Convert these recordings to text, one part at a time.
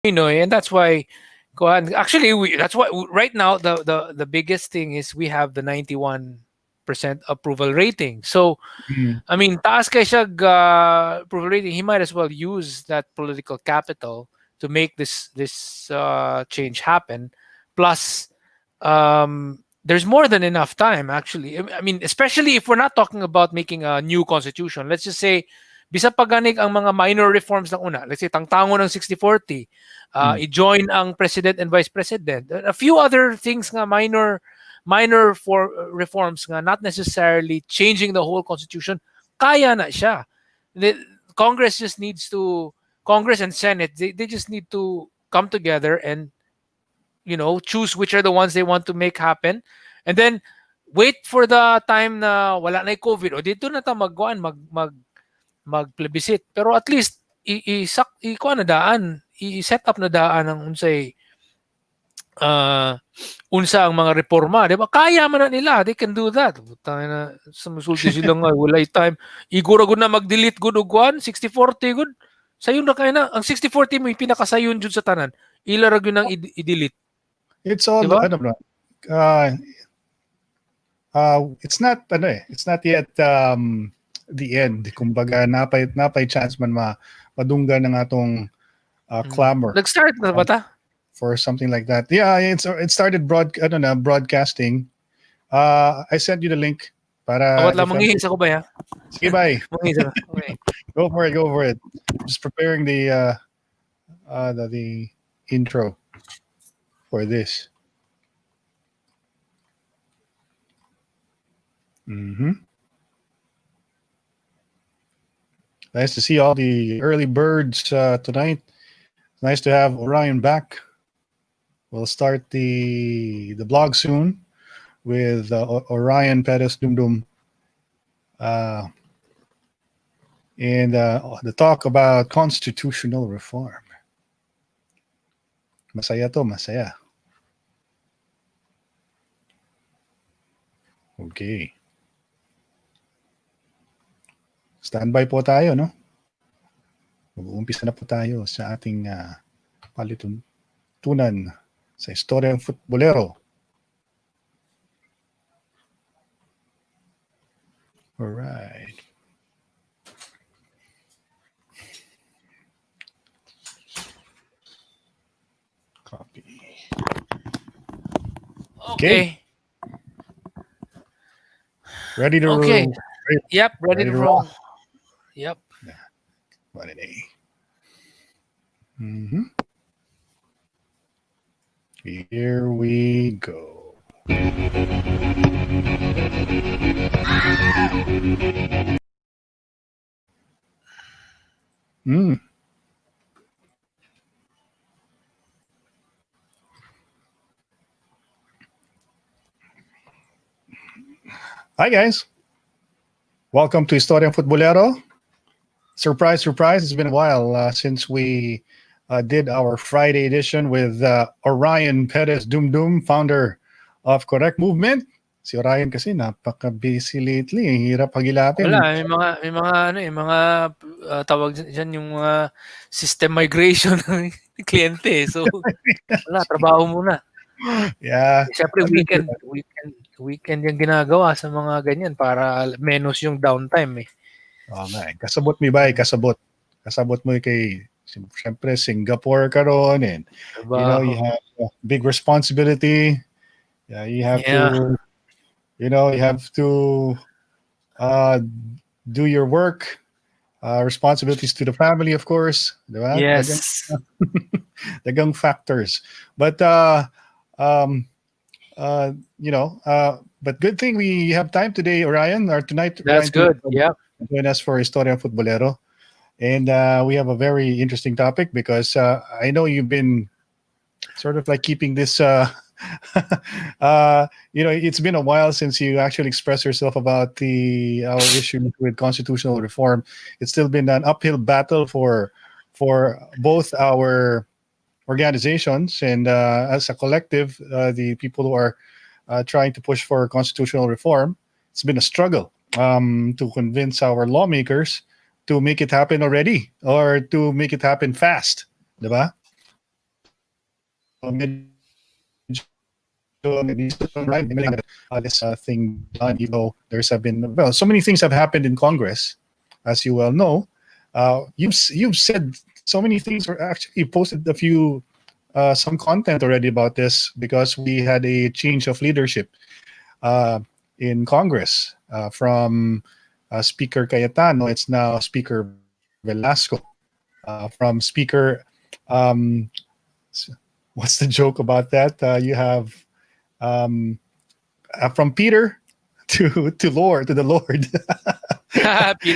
And that's why. Go ahead. Actually, that's why right now the biggest thing is we have the 91% approval rating. So Mm. I mean, taas kay siya approval rating. He might as well use that political capital to make this change happen. Plus, there's more than enough time actually. I mean, especially if we're not talking about making a new constitution. Let's just say bisa paganig ang mga minor reforms ng una. Let's say tangtango ng 60-40, Mm. i-join ang president and vice president. A few other things nga minor for reforms nga, not necessarily changing the whole constitution. Kaya na siya. The Congress just needs to Congress and Senate, they just need to come together and choose which are the ones they want to make happen, and then wait for the time na wala na yung COVID o dito na ta mag-plebiscite. Pero at least kuha na daan, i-set up na daan ng unsa ang mga reforma, di ba? Kaya man na nila, they can do that. Putang na, sumusulti sila nga, walay time. Igura gud na mag-delete gud og 60-40 gud. Sayon na kaya na. Ang 60-40 mo, pinakasayon jud sa tanan. Ilarag yun ang i-delete. It's all, Diba? ano bro, it's not yet the end. Kumbaga napay chance man madunggan ng atong clamor Nag-start na ba ta? for something like that. Yeah, it started broadcasting. I sent you the link para Awat lang manghihis ako ba ya? Sige, bye. Manghihis ako. Okay. Go for it. Just preparing the intro for this. Nice to see all the early birds tonight. Nice to have Orion back. We'll start the blog soon with Orion Perez Dumdum and the talk about constitutional reform. Masaya to, masaya. Okay. Standby po tayo, no? Mag-uumpisa na po tayo sa ating palituntunan sa Istoryang Futbolero. Alright. Copy. Okay. Ready to Okay. roll. Yep, ready to roll. Yep. What an A. Here we go. Hi guys. Welcome to Istoryang Futbolero. Surprise, it's been a while since we did our Friday edition with Orion Perez Dumdum, founder of Correct Movement. Si Orion kasi napaka-busy lately. Hirap hagilapin. Wala, may mga tawag diyan yung mga system migration ng kliyente. So wala, trabaho muna. Yeah. Siyempre weekend yung ginagawa sa mga ganyan para menos yung downtime eh. Oo nga eh. Kasabot mo ba? Kasabot mo kay siyempre Singapore karon and you have a big responsibility. Yeah, you have to do your work, responsibilities to the family, of course. Diba? Yes. Dagang factors. But but good thing we have time today, Orion, or tonight. That's good. Yeah. Join us for Istoryang Futbolero. And we have a very interesting topic because I know you've been sort of like keeping this, it's been a while since you actually expressed yourself about our issue with constitutional reform. It's still been an uphill battle for both our organizations and as a collective, the people who are trying to push for constitutional reform. It's been a struggle to convince our lawmakers to make it happen already or to make it happen fast, diba? thing done, even though so many things have happened in Congress, as you well know. You've said so many things, or actually you posted a few some content already about this, because we had a change of leadership in Congress from Speaker Cayetano. It's now Speaker Velasco. From Speaker, what's the joke about that? You have from Peter to the Lord. Peter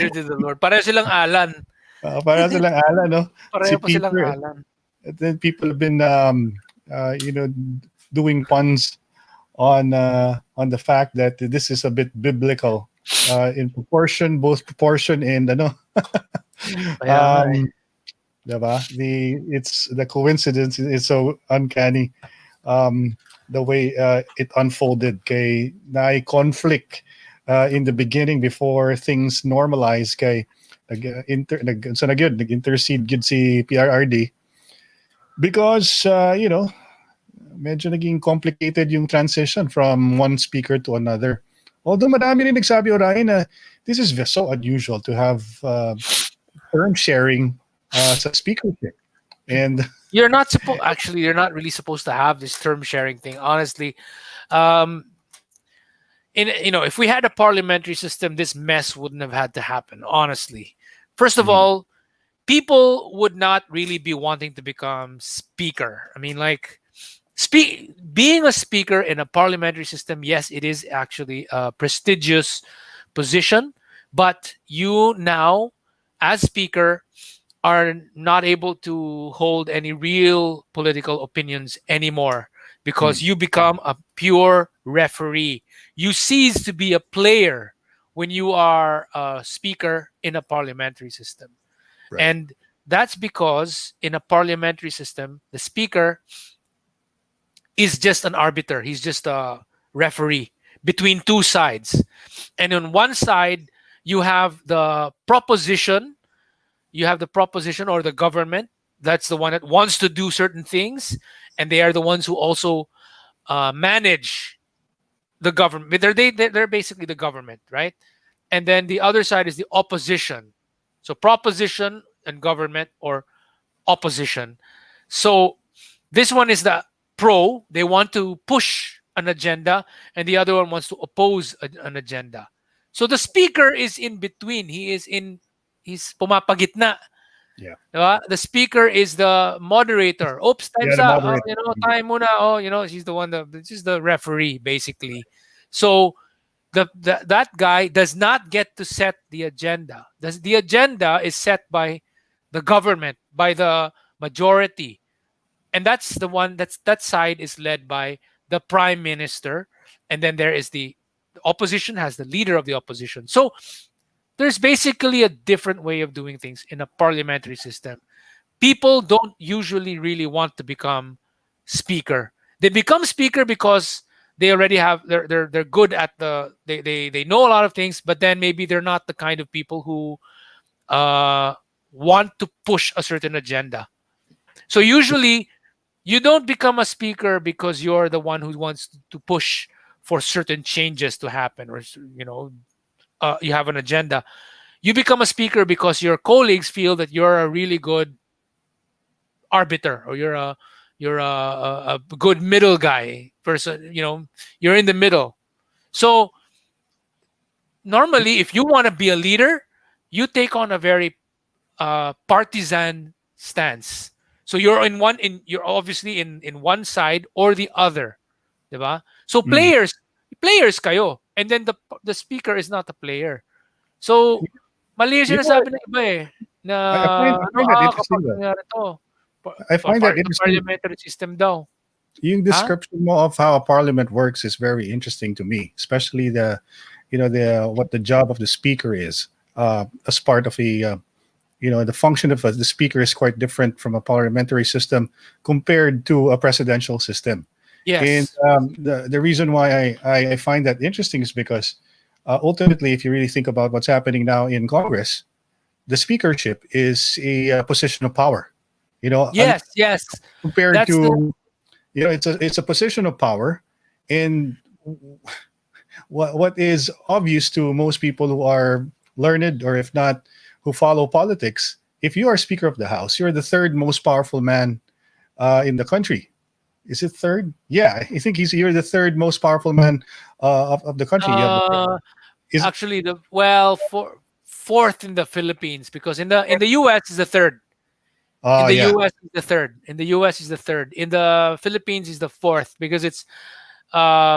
to the Lord. Pareho silang Alan. Para silang ala, no? Si Pareho pa silang Peter. Alan. And then people have been, doing puns on the fact that this is a bit biblical in proportion, both proportion and Kaya nga eh. diba? It's the coincidence is so uncanny. The way it unfolded, kay na conflict in the beginning before things normalize, kay nag-intercede gid si PRRD because medyo naging complicated yung transition from one speaker to another. Although madami rin nagsabi, Orion, na this is so unusual to have term sharing sa speakership. And You're not really supposed to have this term sharing thing, honestly. If we had a parliamentary system, this mess wouldn't have had to happen, honestly. First of all, people would not really be wanting to become speaker. I mean, like, being a speaker in a parliamentary system, yes, it is actually a prestigious position, but you now, as speaker, are not able to hold any real political opinions anymore, because you become a pure referee. You cease to be a player when you are a speaker in a parliamentary system. Right. And that's because in a parliamentary system, the speaker is just an arbiter. He's just a referee between two sides. And on one side, you have the proposition or the government. That's the one that wants to do certain things, and they are the ones who also manage the government. They're basically the government, right? And then the other side is the opposition. So proposition and government, or opposition. So this one is the pro. They want to push an agenda, and the other one wants to oppose an agenda. So the speaker is in between. He's pumapagitna. Yeah. Diba? The speaker is the moderator. Oops, time's the up. moderator. Time muna. She's the one she's the referee, basically. So that guy does not get to set the agenda. The agenda is set by the government, by the majority. And that's the one that side is led by the prime minister. And then there is the opposition has the leader of the opposition. So there's basically a different way of doing things in a parliamentary system. People don't usually really want to become speaker. They become speaker because they already have they're good at they know a lot of things, but then maybe they're not the kind of people who want to push a certain agenda. So usually you don't become a speaker because you're the one who wants to push for certain changes to happen, or you have an agenda. You become a speaker because your colleagues feel that you're a really good arbiter, or you're a good middle guy person. You're in the middle. So normally, if you want to be a leader, you take on a very partisan stance. So you're you're obviously in one side or the other, diba? So players kayo, and then the speaker is not a player. So mali yung sinasabi ng iba eh, na I find that interesting. kapag nangyari to, I find that the interesting. parliamentary system daw. Yung description mo of how a parliament works is very interesting to me, especially what the job of the speaker is as part of the function of the speaker is quite different from a parliamentary system compared to a presidential system. Yes. And the reason why I find that interesting is because ultimately, if you really think about what's happening now in Congress, the speakership is a position of power. Yes. Compared That's to it's a position of power, and what is obvious to most people who are learned, or if not, who follow politics, if you are Speaker of the House, you're the third most powerful man in the country. Is it third? Yeah, I think you're the third most powerful man of the country. You have Uh, is Actually, fourth in the Philippines, because in the U.S. is the third. In the yeah, U.S. is the third. In the U.S. is the third. In the Philippines is the fourth, because it's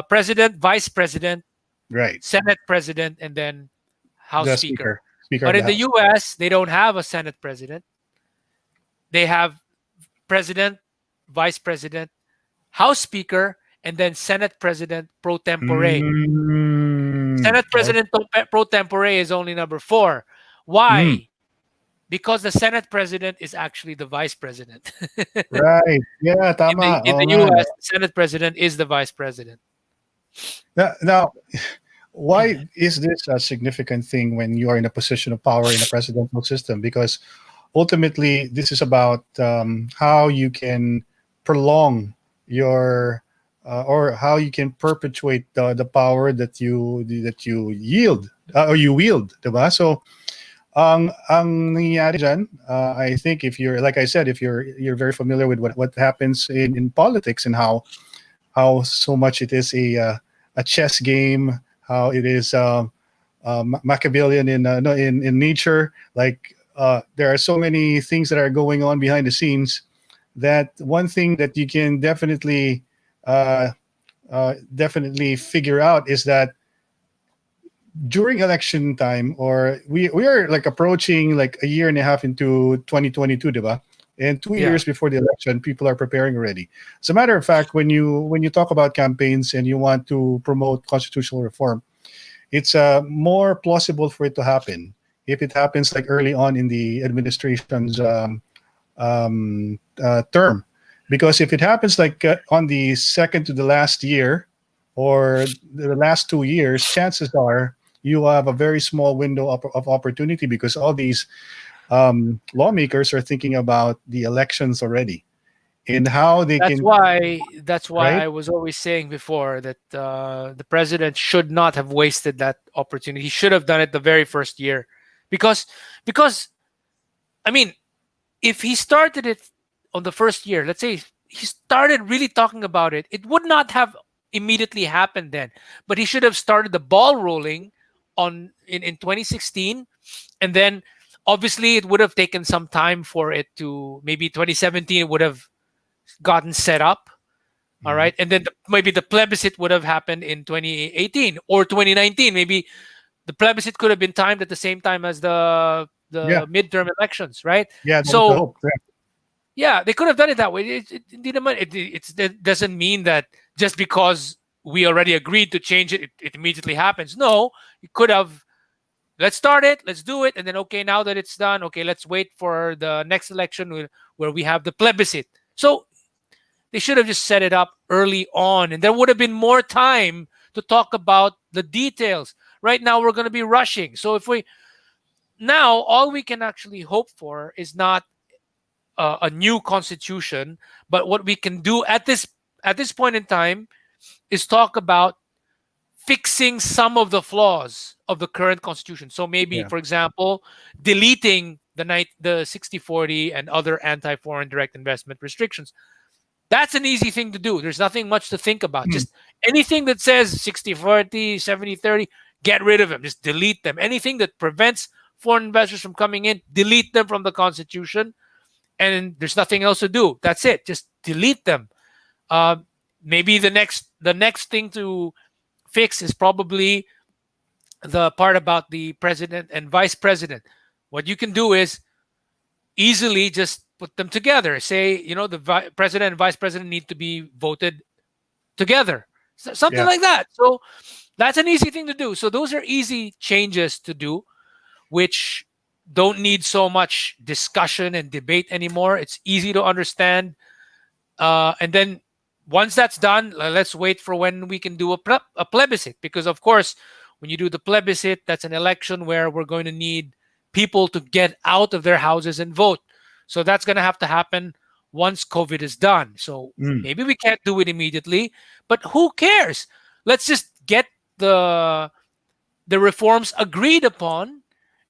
president, vice president, right. Senate president, and then House The Speaker. Speaker But of in the the House. U.S., they don't have a Senate president. They have president, vice president, House Speaker, and then Senate president pro tempore. Senate Okay. president pro tempore is only number four. Mm, Why? Because the Senate president is actually the vice president. right. Yeah, in the tama. in Oo the nga, no? U.S., the Senate president is the vice president. Now, why is this a significant thing when you are in a position of power in a presidential system? Because ultimately, this is about how you can prolong your or how you can perpetuate the power that you yield or you wield, diba? So, ang nangyayari dyan, I think if you're like I said, if you're very familiar with what happens in politics, and how so much it is a chess game, how it is Machiavellian in no, in nature. Like there are so many things that are going on behind the scenes. That one thing that you can uh, definitely figure out is that during election time, or we are like approaching like a year and a half into 2022, diba? And 2 years Yeah, before the election, people are preparing already. As a matter of fact, when you talk about campaigns and you want to promote constitutional reform, it's more plausible for it to happen if it happens like early on in the administration's term, because if it happens like on the second to the last year or the last 2 years, chances are you have a very small window of opportunity, because all these lawmakers are thinking about the elections already and how they that's can, why that's why right? I was always saying before that the president should not have wasted that opportunity. He should have done it the very first year, because because I mean, if he started it on the first year, let's say he started really talking about it, it would not have immediately happened then. But he should have started the ball rolling in 2016, and then obviously it would have taken some time for it to, maybe 2017 it would have gotten set up. All Mhm. right, and then maybe the plebiscite would have happened in 2018 or 2019. Maybe the plebiscite could have been timed at the same time as Yeah, the midterm elections, right? yeah, that was the So hope. Yeah, yeah, they could have done it that way. It doesn't mean that just because we already agreed to change it, it immediately happens. No, you could have, let's start it, let's do it, and then okay, now that it's done, okay, let's wait for the next election where we have the plebiscite. So they should have just set it up early on, and there would have been more time to talk about the details. Right now, we're going to be rushing. So if we now all we can actually hope for is not a new constitution, but what we can do at this point in time is talk about fixing some of the flaws of the current constitution. So maybe, yeah, for example, deleting the 60/40 and other anti-foreign direct investment restrictions. That's an easy thing to do. There's nothing much to think about. Hmm. Just anything that says 60/40, 70/30, get rid of them. Just delete them. Anything that prevents foreign investors from coming in, delete them from the constitution, and there's nothing else to do. That's it. Just delete them. Uh, Maybe the next thing to fix is probably the part about the president and vice president. What you can do is easily just put them together. Say, the president and vice president need to be voted together. Something Yeah, like that. So that's an easy thing to do. So those are easy changes to do, which don't need so much discussion and debate anymore. It's easy to understand. And then once that's done, let's wait for when we can do a plebiscite. Because, of course, when you do the plebiscite, that's an election where we're going to need people to get out of their houses and vote. So that's going to have to happen once COVID is done. So Mm. maybe we can't do it immediately, but who cares? Let's just get the the reforms agreed upon,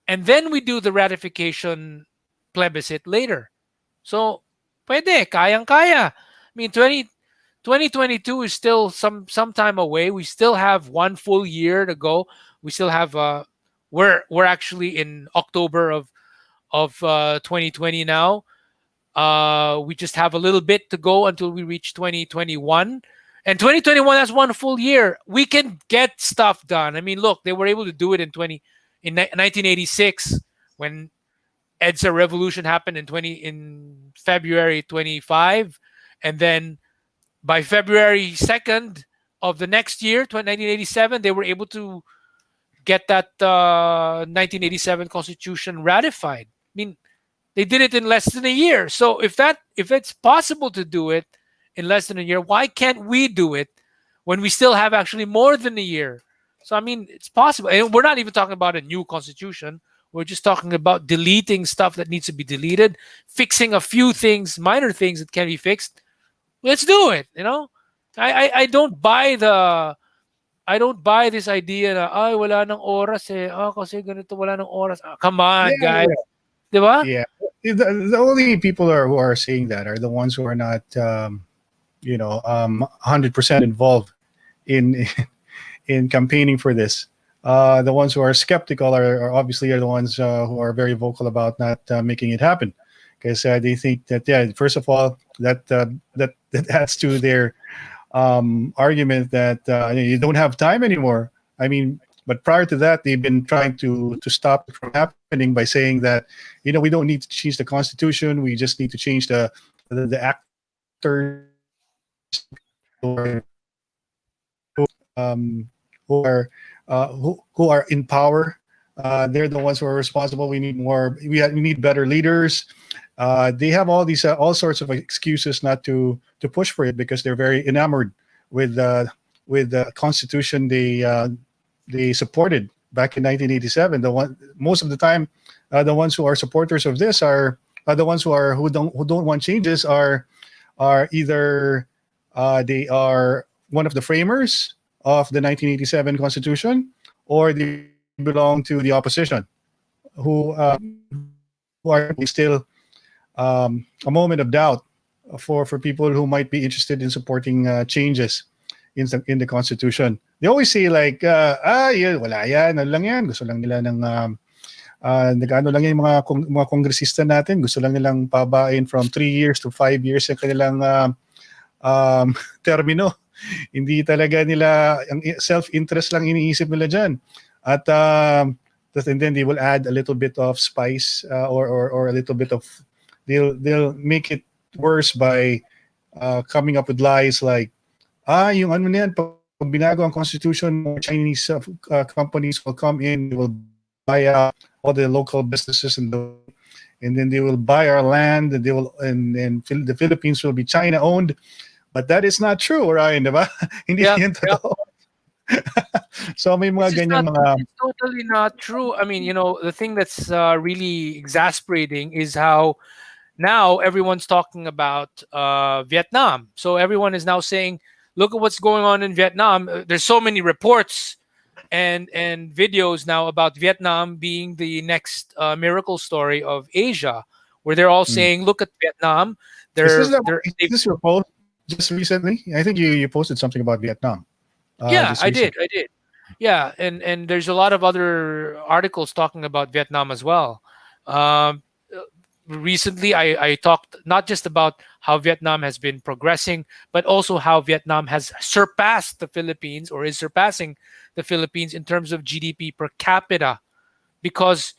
and then we do the ratification plebiscite later. So, pwede, kayang-kaya. I mean, 2022 is still some time away. We still have one full year to go. We still have we're actually in October of 2020 now. We just have a little bit to go until we reach 2021. And 2021 has one full year. We can get stuff done. I mean, look, they were able to do it in 1986 when EDSA revolution happened in February 25, and then by February 2nd of the next year, 1987, they were able to get that 1987 Constitution ratified. I mean, they did it in less than a year. So if it's possible to do it in less than a year, why can't we do it when we still have actually more than a year? So I mean, it's possible. And we're not even talking about a new constitution. We're just talking about deleting stuff that needs to be deleted, fixing a few things, minor things that can be fixed. Let's do it. I don't buy this idea na ay wala nang oras eh. Kasi ganito wala nang oras. Come on, Yeah, guys. 'Di ba? yeah. The only people who are saying that are the ones who are not, 100% involved in in campaigning for this. The ones who are skeptical are obviously are the ones who are very vocal about not making it happen, because they think that, yeah, first of all, that adds to their argument that you don't have time anymore. I mean, but prior to that, they've been trying to stop it from happening by saying that, we don't need to change the constitution. We just need to change the actors who are in power. They're the ones who are responsible. We need more. We need better leaders. They have all sorts of excuses not to push for it, because they're very enamored with the constitution they supported back in 1987. Most of the time, the ones who are supporters of this are the ones who don't want changes are either they are one of the framers of the 1987 Constitution, or they belong to the opposition, who are still a moment of doubt for people who might be interested in supporting changes in the Constitution. They always say like, wala yan, ano lang yan, gusto lang nila ng nag-ano lang yung mga kongresista natin, gusto lang nilang pabain from 3 years to 5 years yung kanilang termino. Hindi talaga nila, ang self-interest lang iniisip nila dyan. At and then they will add a little bit of spice, or a little bit of, they'll make it worse by coming up with lies like, yung ano na yan, pag binago ang constitution, more Chinese companies will come in, they will buy out all the local businesses, and then they will buy our land, and the Philippines will be China owned. But that is not true, Ryan, diba? Hindi yan totoo. So may mga ganyan mga... It's totally not true. I mean, the thing that's really exasperating is how now everyone's talking about Vietnam. So everyone is now saying, look at what's going on in Vietnam. There's so many reports and videos now about Vietnam being the next miracle story of Asia, where they're all saying, look at Vietnam. Is this your post just recently? I think you posted something about Vietnam. Yeah, I did. Yeah, and there's a lot of other articles talking about Vietnam as well. Recently, I talked not just about how Vietnam has been progressing, but also how Vietnam has surpassed the Philippines, or is surpassing the Philippines in terms of GDP per capita, because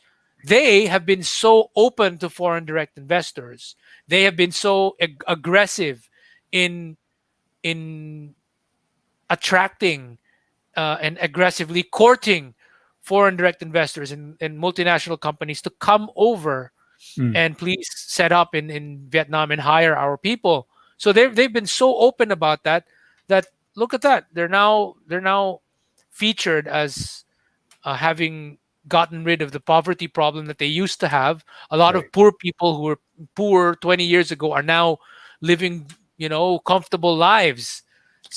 they have been so open to foreign direct investors. They have been so aggressive in attracting and aggressively courting foreign direct investors and multinational companies to come over and please set up in Vietnam and hire our people. So they've been so open about that look at that, they're now featured as having gotten rid of the poverty problem that they used to have. A lot of poor people who were poor 20 years ago are now living, comfortable lives.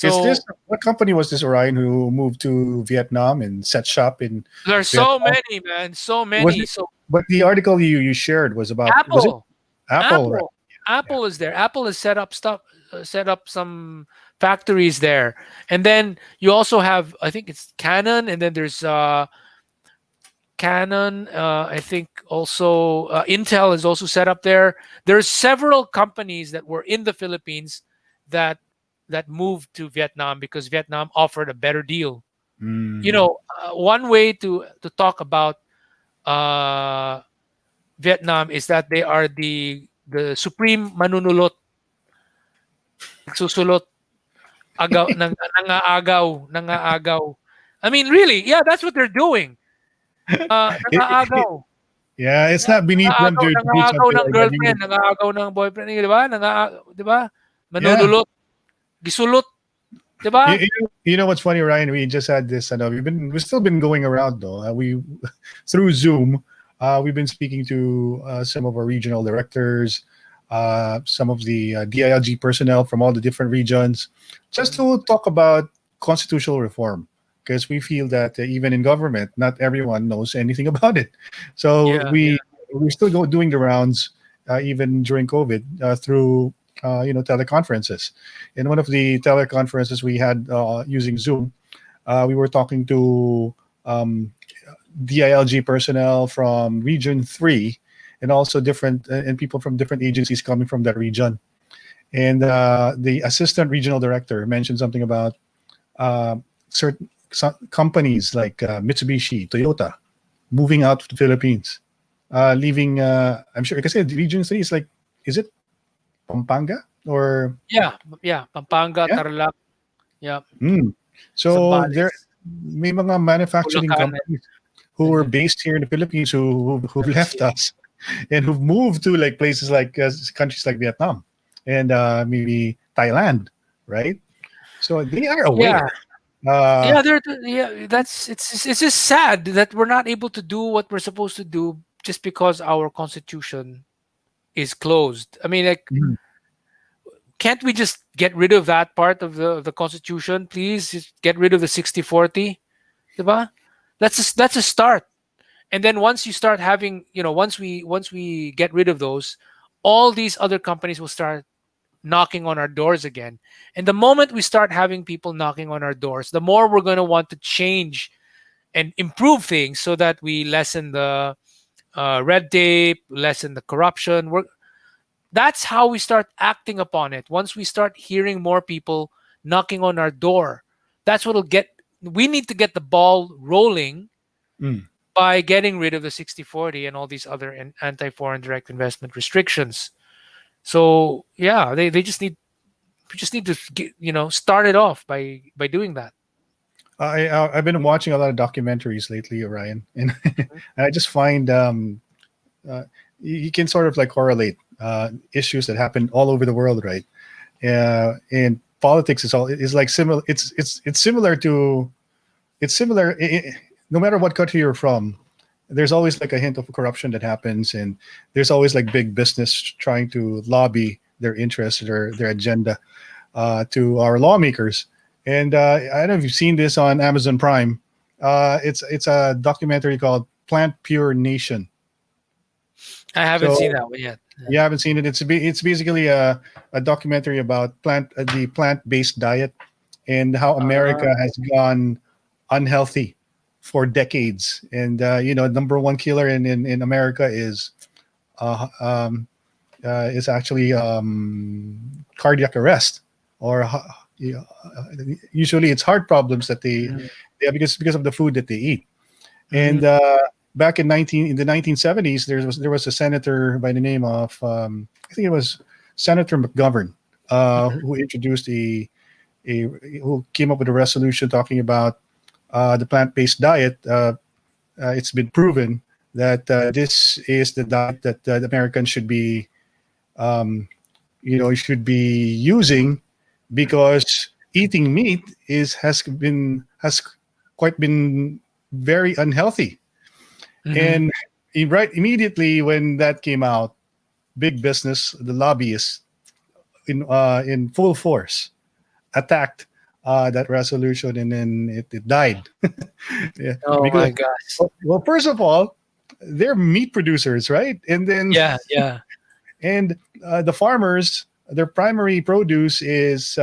Is So this what company was this, Orion, who moved to Vietnam and set shop in there's so Vietnam? many, man, so Was many. it? So But the article you shared was it Apple, Apple, right? Apple, Yeah. Apple is there. Apple has set up some factories there, and then you also have, I think it's Canon, and then there's Canon. I think also Intel is also set up there. There's several companies that were in the Philippines that moved to Vietnam because Vietnam offered a better deal. Mm. One way to talk about uh, Vietnam is that they are the supreme manunulot, susulot, nangaagaw. I mean, really, yeah, that's what they're doing. Nangaagaw. Yeah, it's Yeah, not beneath them to do nangaagaw something ng like that. girlfriend, nangaagaw ng boyfriend, 'di ba? 'Di ba? Yeah. Manunulot, gisulot, 'di ba? You know what's funny, Ryan? We just had this. I know we've still been going around though. We through Zoom, we've been speaking to some of our regional directors, some of the DILG personnel from all the different regions, just to talk about constitutional reform. Because we feel that even in government, not everyone knows anything about it. So Yeah, yeah. we're still doing the rounds, even during COVID, through teleconferences. In one of the teleconferences we had using Zoom, we were talking to DILG personnel from Region 3 and also different and people from different agencies coming from that region. And the assistant regional director mentioned something about certain companies like Mitsubishi, Toyota, moving out to the Philippines, leaving. I'm sure because Region 3 is like, is it Pampanga or Yeah, yeah, Pampanga, yeah? Tarlac, yeah, Mm. So there Zambales, may mga manufacturing Bulacan, companies who and were then based here in the Philippines who've yes, left yeah. us and who've moved to like places like countries like Vietnam and maybe Thailand, right? So they are Yeah, aware. Uh, yeah, yeah, it's just sad that we're not able to do what we're supposed to do just because our constitution is closed. I mean, like, mhm. can't we just get rid of that part of the constitution, please? Just get rid of the 60-40, diba? That's a start. And then once you start having, once we get rid of those, all these other companies will start knocking on our doors again. And the moment we start having people knocking on our doors, the more we're going to want to change and improve things so that we lessen the red tape, lessen the corruption. That's how we start acting upon it. Once we start hearing more people knocking on our door, that's what'll get. We need to get the ball rolling Mm. by getting rid of the 60-40 and all these other anti-foreign direct investment restrictions. So yeah, they just need we just need to start it off by doing that. I've been watching a lot of documentaries lately, Orion, and I just find uh, you can sort of like correlate issues that happen all over the world, right? And politics is like similar. It's similar to it's similar. No matter what country you're from, there's always like a hint of corruption that happens, and there's always like big business trying to lobby their interests or their agenda to our lawmakers. And I don't know if you've seen this on Amazon Prime. It's a documentary called Plant Pure Nation. I haven't seen So that one yet. you haven't seen it. It's basically a documentary about the plant based diet and how Uh, America has gone unhealthy for decades. And number one killer in America is actually cardiac arrest or you know, usually it's heart problems that mhm, they because of the food that they eat. mhm, And back in the 1970s, there was a senator by the name of I think it was Senator McGovern who introduced a who came up with a resolution talking about the plant-based diet. It's been proven that this is the diet that the Americans um, should be using because eating meat has quite been very unhealthy. mhm. And right immediately when that came out, big business, the lobbyists in full force attacked that resolution, and then it died. Yeah, Oh because my gosh. well, first of all, they're meat producers, right? And then Yeah, yeah. and the farmers, their primary produce is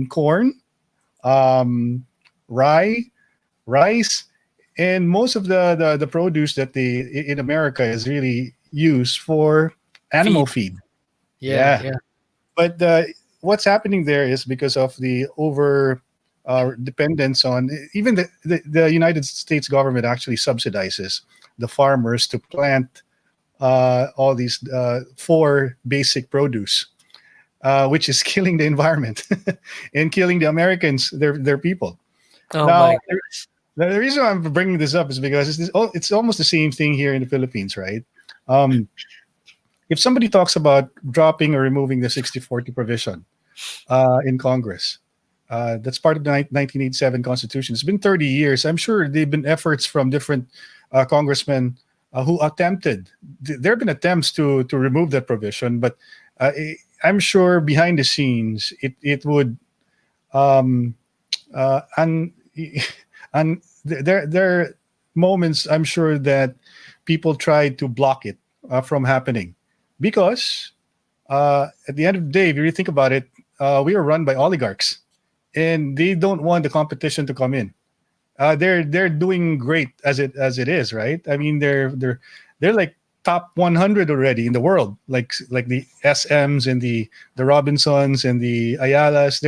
corn, um, rye, rice, and most of the produce that they in America is really used for animal Feed. feed. Yeah, Yeah, yeah. but what's happening there is because of the over dependence on even the United States government actually subsidizes the farmers to plant all these four basic produce, which is killing the environment and killing the Americans, their people. Oh Now, my gosh. the reason I'm bringing this up is because it's almost the same thing here in the Philippines, right? Um, if somebody talks about dropping or removing the 60-40 provision in Congress, that's part of the 1987 Constitution. It's been 30 years. I'm sure there have been efforts from different congressmen who attempted. There have been attempts to remove that provision, but I'm sure behind the scenes it would um, and and there are moments I'm sure that people try to block it from happening because at the end of the day, if you really think about it, we are run by oligarchs, and they don't want the competition to come in. They're doing great as it is, right? I mean, they're like top 100 already in the world, like the SMs and the Robinsons and the Ayalas.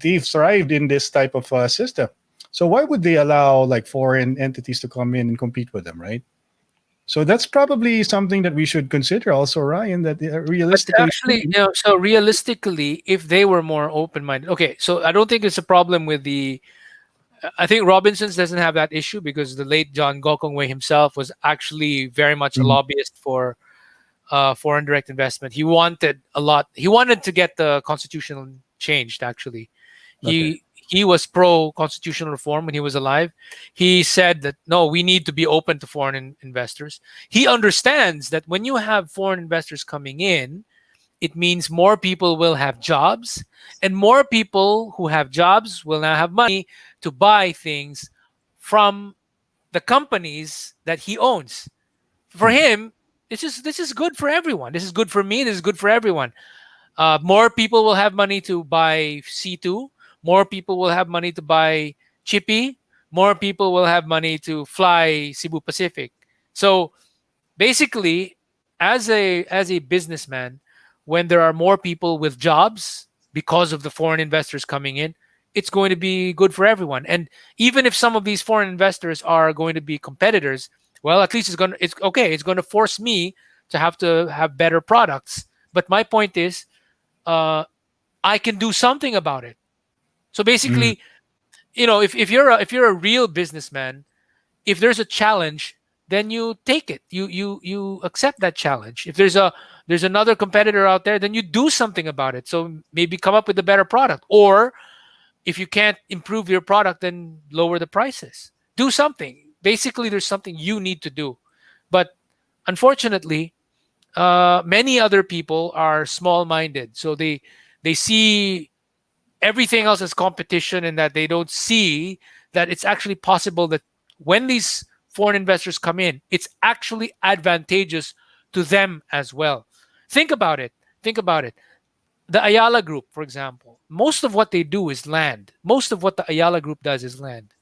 They've thrived in this type of system. So why would they allow like foreign entities to come in and compete with them, right? So that's probably something that we should consider also, Ryan. That But realistically actually, speaking, so realistically, if they were more open-minded, okay. So I don't think it's a problem with the. I think Robinsons doesn't have that issue because the late John Gokongwei himself was actually very much a Mhm. lobbyist for foreign direct investment. He wanted a lot. He wanted to get the constitution changed. Actually, Okay. he was pro constitutional reform when he was alive. He said that no, we need to be open to foreign investors. He understands that when you have foreign investors coming in, it means more people will have jobs, and more people who have jobs will now have money to buy things from the companies that he owns. For Mhm. him, this is good for everyone. This is good for me. This is good for everyone. More people will have money to buy C2. More people will have money to buy Chippy. More people will have money to fly Cebu Pacific. So basically, as a businessman, when there are more people with jobs because of the foreign investors coming in, it's going to be good for everyone. And even if some of these foreign investors are going to be competitors, well, at least it's okay. It's going to force me to have better products. But my point is, uh, I can do something about it. So Mhm. basically, if you're a real businessman, if there's a challenge, then you take it. You accept that challenge. If there's another competitor out there, then you do something about it. So maybe come up with a better product, or if you can't improve your product, then lower the prices. Do something. Basically, there's something you need to do. But unfortunately, many other people are small-minded, so they see everything else as competition, and that they don't see that it's actually possible that when these foreign investors come in, it's actually advantageous to them as well. Think about it. Think about it. The Ayala Group, for example, most of what they do is land. Most of what the Ayala Group does is land.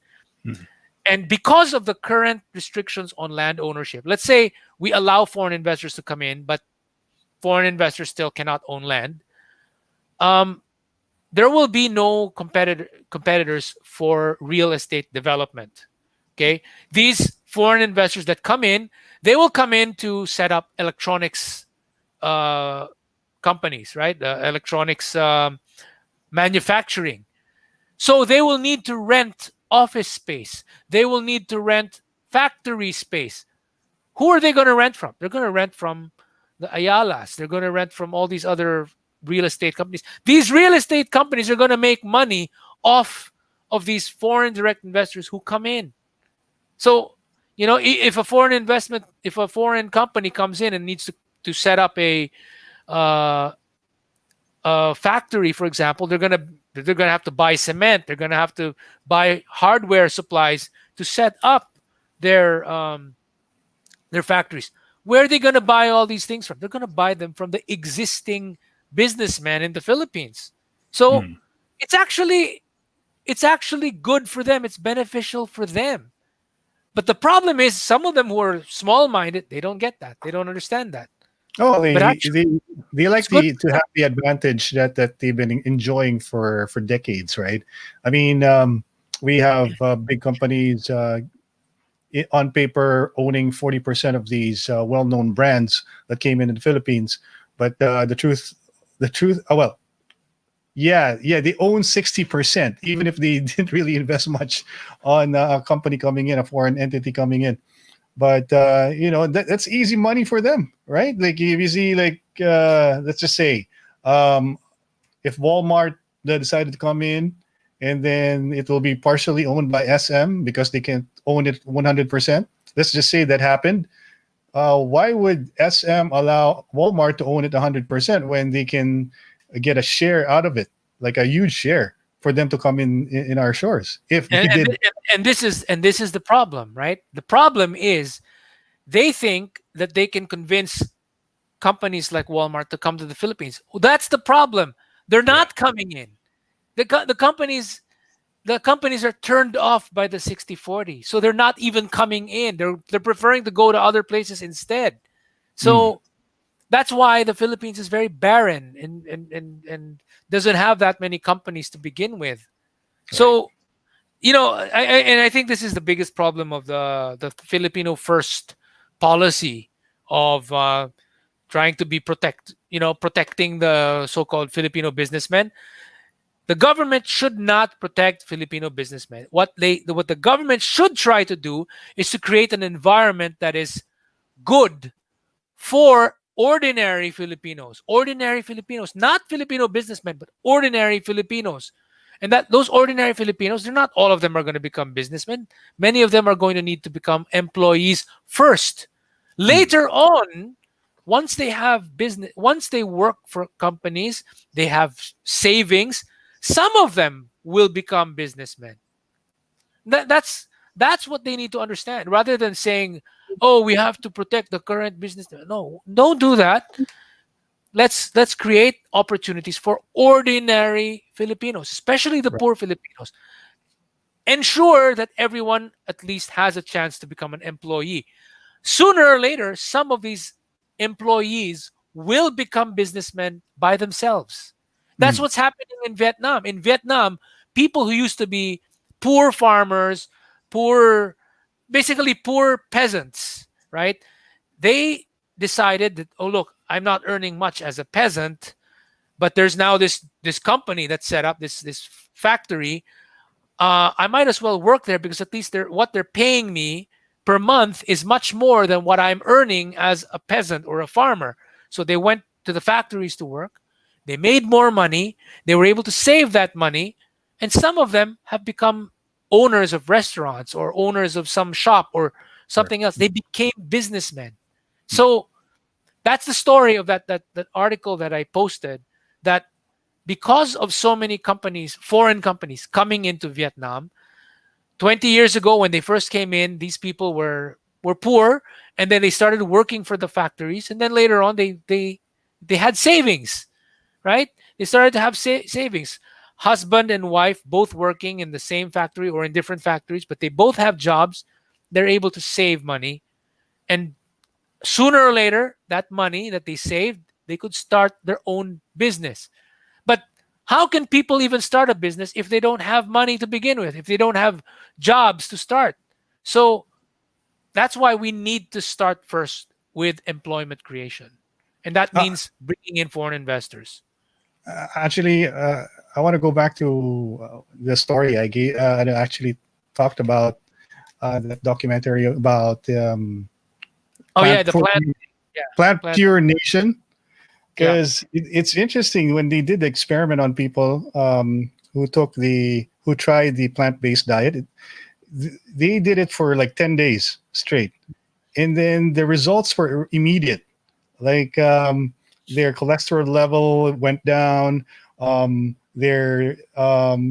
Mhm. And because of the current restrictions on land ownership, let's say we allow foreign investors to come in, but foreign investors still cannot own land. Um, there will be no competitors for real estate development. Okay, these foreign investors that come in, they will come in to set up electronics uh, companies, right? Electronics manufacturing. So they will need to rent office space. They will need to rent factory space. Who are they going to rent from? They're going to rent from the Ayalas. They're going to rent from all these other real estate companies. These real estate companies are going to make money off of these foreign direct investors who come in. So, if a foreign company comes in and needs to set up uh, factory, for example, they're gonna have to buy cement. They're gonna have to buy hardware supplies to set up their um, their factories. Where are they gonna buy all these things from? They're gonna buy them from the existing businessmen in the Philippines. So Mm. it's actually it's actually good for them. It's beneficial for them. But the problem is, some of them who are small-minded, they don't get that. They don't understand that. Oh, But they actually, they they it's like good to for them. have the advantage that they've been enjoying for decades, right? I mean, we have big companies on paper owning 40% of these well-known brands that came in the Philippines, but the truth, oh, well, yeah, they own 60%, even if they didn't really invest much on a company coming in, a foreign entity coming in. But that's easy money for them, right? Like if you see, like let's just say, um, if Walmart decided to come in, and then it will be partially owned by SM because they can't own it 100%. Let's just say that happened. Why would SM allow Walmart to own it 100% when they can get a share out of it, like a huge share for them to come in our shores? If they And, and, did, and this is the problem, right? The problem is they think that they can convince companies like Walmart to come to the Philippines. Well, that's the problem. They're yeah, not coming in. The companies are turned off by the 60/40. So they're not even coming in. They're preferring to go to other places instead. mm, So that's why the Philippines is very barren and doesn't have that many companies to begin with. right, So I think this is the biggest problem of the Filipino first policy of trying to be protecting the so-called Filipino businessmen. The government should not protect Filipino businessmen. What the government should try to do is to create an environment that is good for ordinary Filipinos, not Filipino businessmen, but ordinary Filipinos. And that those ordinary Filipinos, they're not all of them are going to become businessmen. Many of them are going to need to become employees first. mm, Later on, once they work for companies, they have savings. Some of them will become businessmen. That's what they need to understand, rather than saying, "Oh, we have to protect the current business." No, don't do that. Let's create opportunities for ordinary Filipinos, especially the right, poor Filipinos. Ensure that everyone at least has a chance to become an employee. Sooner or later, some of these employees will become businessmen by themselves. That's mm, what's happening in Vietnam. In Vietnam, people who used to be poor farmers, poor, basically poor peasants, right? They decided that, oh, look, I'm not earning much as a peasant, but there's now this company that set up this factory. I might as well work there because at least what they're paying me per month is much more than what I'm earning as a peasant or a farmer. So they went to the factories to work. They made more money. They were able to save that money. And some of them have become owners of restaurants or owners of some shop or right, something else. They became businessmen. So that's the story of that article that I posted, that because of so many companies, foreign companies coming into Vietnam, 20 years ago when they first came in, these people were poor, and then they started working for the factories, and then later on they had savings, right? They started to have savings. Husband and wife both working in the same factory or in different factories, but they both have jobs. They're able to save money, and sooner or later, that money that they saved, they could start their own business. But how can people even start a business if they don't have money to begin with, if they don't have jobs to start? So that's why we need to start first with employment creation. And that uh, means bringing in foreign investors. actually, I want to go back to the story I gave. I actually talked about that documentary about Oh yeah, plant the Poor- plant. Yeah, plant plant. pure nation, Yeah, because it's interesting when they did the experiment on people who tried the plant-based diet. They did it for like 10 days straight, and then the results were immediate. Like their cholesterol level went down, their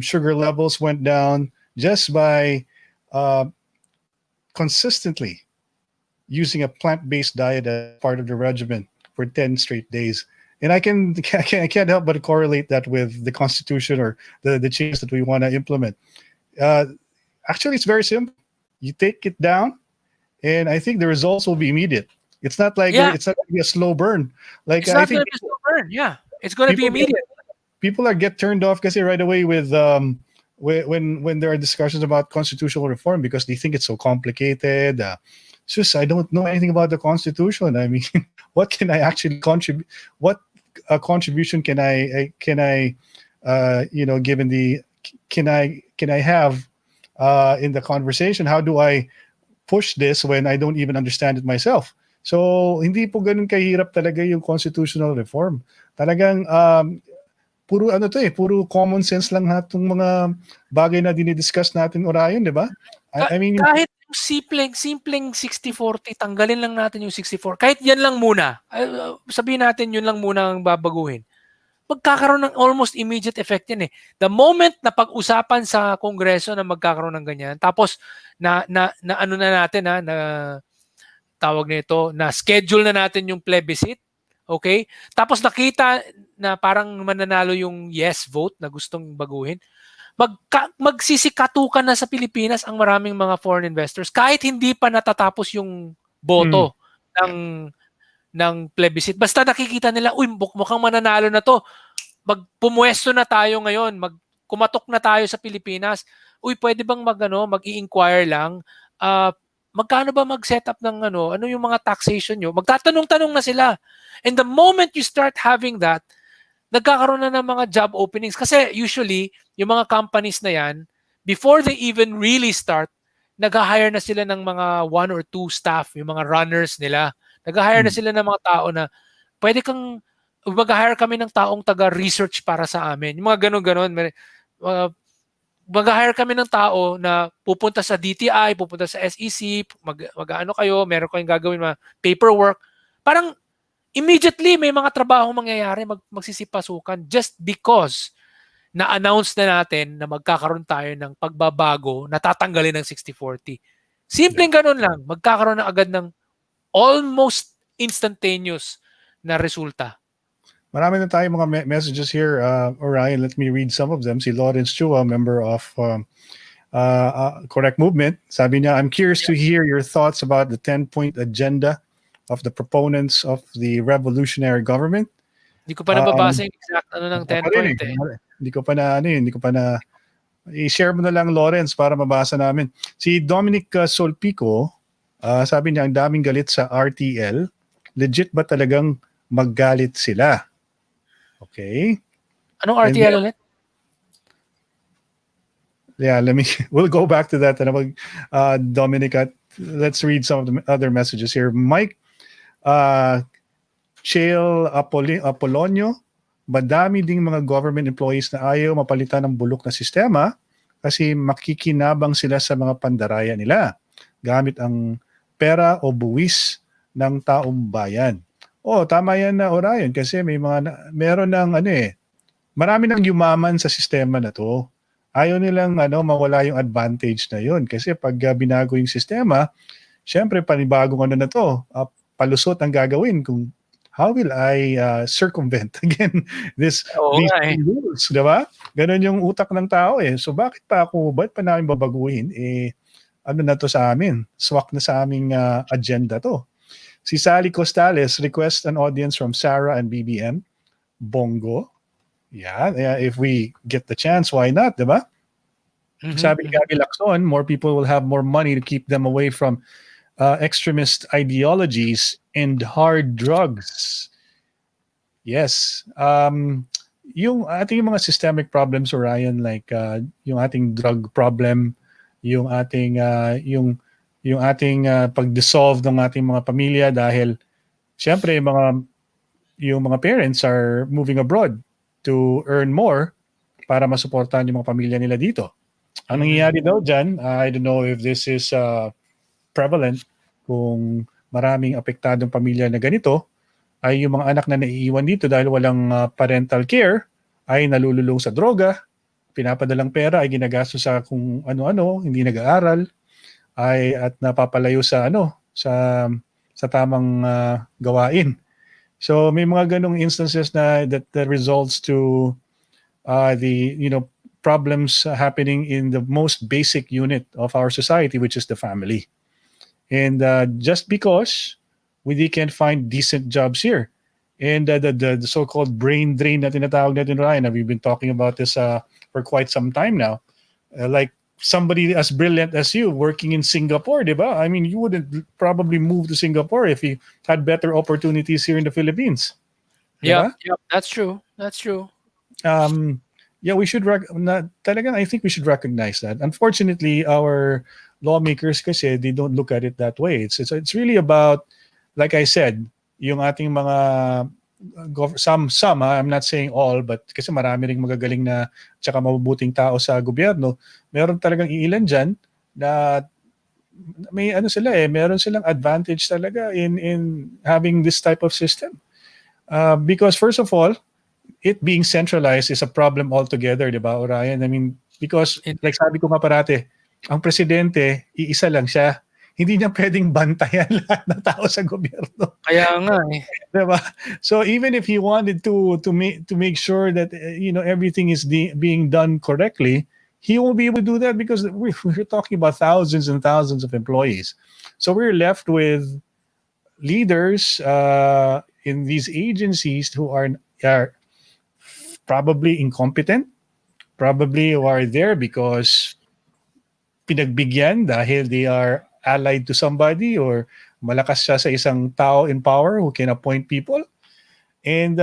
sugar levels went down just by uh, consistently using a plant-based diet as part of the regimen for 10 straight days. And I can't help but correlate that with the constitution or the changes that we want to implement. Uh, Actually, it's very simple. You take it down, and I think the results will be immediate. Yeah, It's not going to be a slow burn. Like it's I not think going to be slow burn. Yeah, it's going to be people get immediate. people are get turned off because right away with when there are discussions about constitutional reform because they think it's so complicated. It's just I don't know anything about the constitution. I mean, what can I actually contribute? What contribution can I given the can I have in the conversation? How do I push this when I don't even understand it myself? So hindi po ganun kahirap talaga yung constitutional reform. Talagang puro ano to puro common sense lang itong mga bagay na dinidiscuss natin orayon, di ba? I mean, Kahit yung simpleng 60-40, tanggalin lang natin yung 64. Kahit yan lang muna. Sabihin natin yun lang muna ang babaguhin. Magkakaroon ng almost immediate effect yan eh. The moment na pag-usapan sa Kongreso na magkakaroon ng ganyan, tapos na ano na natin na tawag nito, na schedule na natin yung plebiscite, okay? Tapos nakita na parang mananalo yung yes vote na gustong baguhin, magsisikatukan na sa Pilipinas ang maraming mga foreign investors kahit hindi pa natatapos yung boto ng plebiscite. Basta nakikita nila, uy, mukhang mananalo na to. Pumuesto na tayo ngayon, kumatok na tayo sa Pilipinas. Uy, pwede bang mag-i-inquire lang? Magkano ba mag-set up ng ano yung mga taxation nyo? Magtatanong-tanong na sila. And the moment you start having that, nagkakaroon na ng mga job openings. Kasi usually, yung mga companies na yan, before they even really start, nag-hire na sila ng mga 1 or 2 staff, yung mga runners nila. Nag-hire na sila ng mga tao na pwede kang mag-hire kami ng taong taga-research para sa amin. Yung mga ganun-ganon. Mag-hire kami ng tao na pupunta sa DTI, pupunta sa SEC, mag-ano kayo, meron kayong gagawin mga paperwork. Parang immediately may mga trabaho mangyayari, magsisipasukan just because na-announce na natin na magkakaroon tayo ng pagbabago na tatanggalin ng 60-40. Simpleng ganun lang, magkakaroon na agad ng almost instantaneous na resulta. marami na tayong mga messages here, Orion. Let me read some of them. Si Lawrence Chua, member of Correct Movement, sabi niya, I'm curious to hear your thoughts about the 10-point agenda of the proponents of the revolutionary government. Hindi ko pa nababasa yung exact ng 10-point eh. Hindi ko pa na i-share mo na lang, Lawrence, para mabasa namin. Si Dominic Solpico, sabi niya, ang daming galit sa RTL. Legit ba talagang maggalit sila? Okay. Anong RTL ulit? Yeah, we'll go back to that. Dominic, let's read some of the other messages here. Mike Chael Apolonio, madami ding mga government employees na ayaw mapalitan ng bulok na sistema kasi makikinabang sila sa mga pandaraya nila gamit ang pera o buwis ng taong bayan. Tama yan na, Orion, kasi meron ng marami nang yumaman sa sistema na to. Ayaw nilang mawala yung advantage na yun kasi pag binago yung sistema, syempre panibagong na to, palusot ang gagawin kung how will I circumvent again these rules, di ba? Ganon yung utak ng tao eh. So bakit pa namin babaguhin? Ano na to sa amin? Swak na sa aming agenda to. Si Sally Costales, request an audience from Sarah and BBM. Bongo. Yeah, if we get the chance, why not, di ba? Sabi ni Gabi Lacson, more people will have more money to keep them away from extremist ideologies and hard drugs. Yes. Yung ating mga systemic problems, Orion, like yung ating drug problem, yung ating pag-dissolve ng ating mga pamilya dahil syempre yung mga parents are moving abroad to earn more para masuportahan yung mga pamilya nila dito. Ang nangyayari daw dyan, I don't know if this is prevalent kung maraming apektadong pamilya na ganito, ay yung mga anak na naiiwan dito dahil walang parental care ay nalululong sa droga, pinapadalang pera ay ginagastos sa kung ano-ano, hindi nag-aaral, at napapalayo sa sa tamang gawain. So may mga ganong instances that results to the problems happening in the most basic unit of our society, which is the family. And just because we can't find decent jobs here, and the so-called brain drain na tinatawag natin, Ryan, we've been talking about this for quite some time now. Like somebody as brilliant as you working in Singapore, diba? I mean, you wouldn't probably move to Singapore if you had better opportunities here in the Philippines. Yeah, Diba? yeah, that's true. That's true. Yeah, we should talagang I think we should recognize that. Unfortunately, our lawmakers kasi they don't look at it that way. It's really about, like I said, yung ating mga some I'm not saying all, but kasi marami ring magagaling na tsaka mabubuting tao sa gobyerno. Meron talagang iilan diyan na may meron silang advantage talaga in having this type of system. Because first of all, it being centralized is a problem altogether, di ba, Orion? I mean, because like sabi ko nga parate, ang presidente, iisa lang siya. Hindi niya pwedeng bantayan lahat ng tao sa gobyerno. Kaya nga eh. Diba? So even if he wanted to make sure that everything is being done correctly, he won't be able to do that because we're talking about thousands and thousands of employees. So we're left with leaders in these agencies who are probably incompetent, probably who are there because pinagbigyan dahil they are allied to somebody or malakas siya sa isang tao in power who can appoint people. And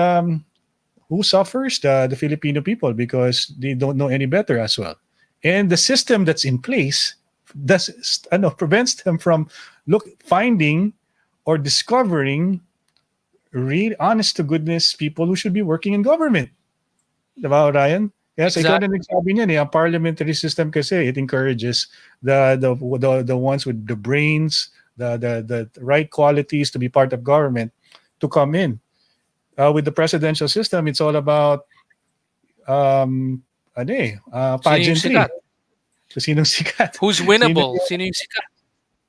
who suffers? The Filipino people, because they don't know any better as well. And the system that's in place prevents them from finding or discovering real honest to goodness people who should be working in government. Diba, Ryan? Yes, ikaw na nagsabi niyan, ang parliamentary system kasi it encourages the ones with the brains, the right qualities to be part of government to come in. With the presidential system, it's all about pageantry. So, sinong sikat? Who's winnable? Sino yung sikat?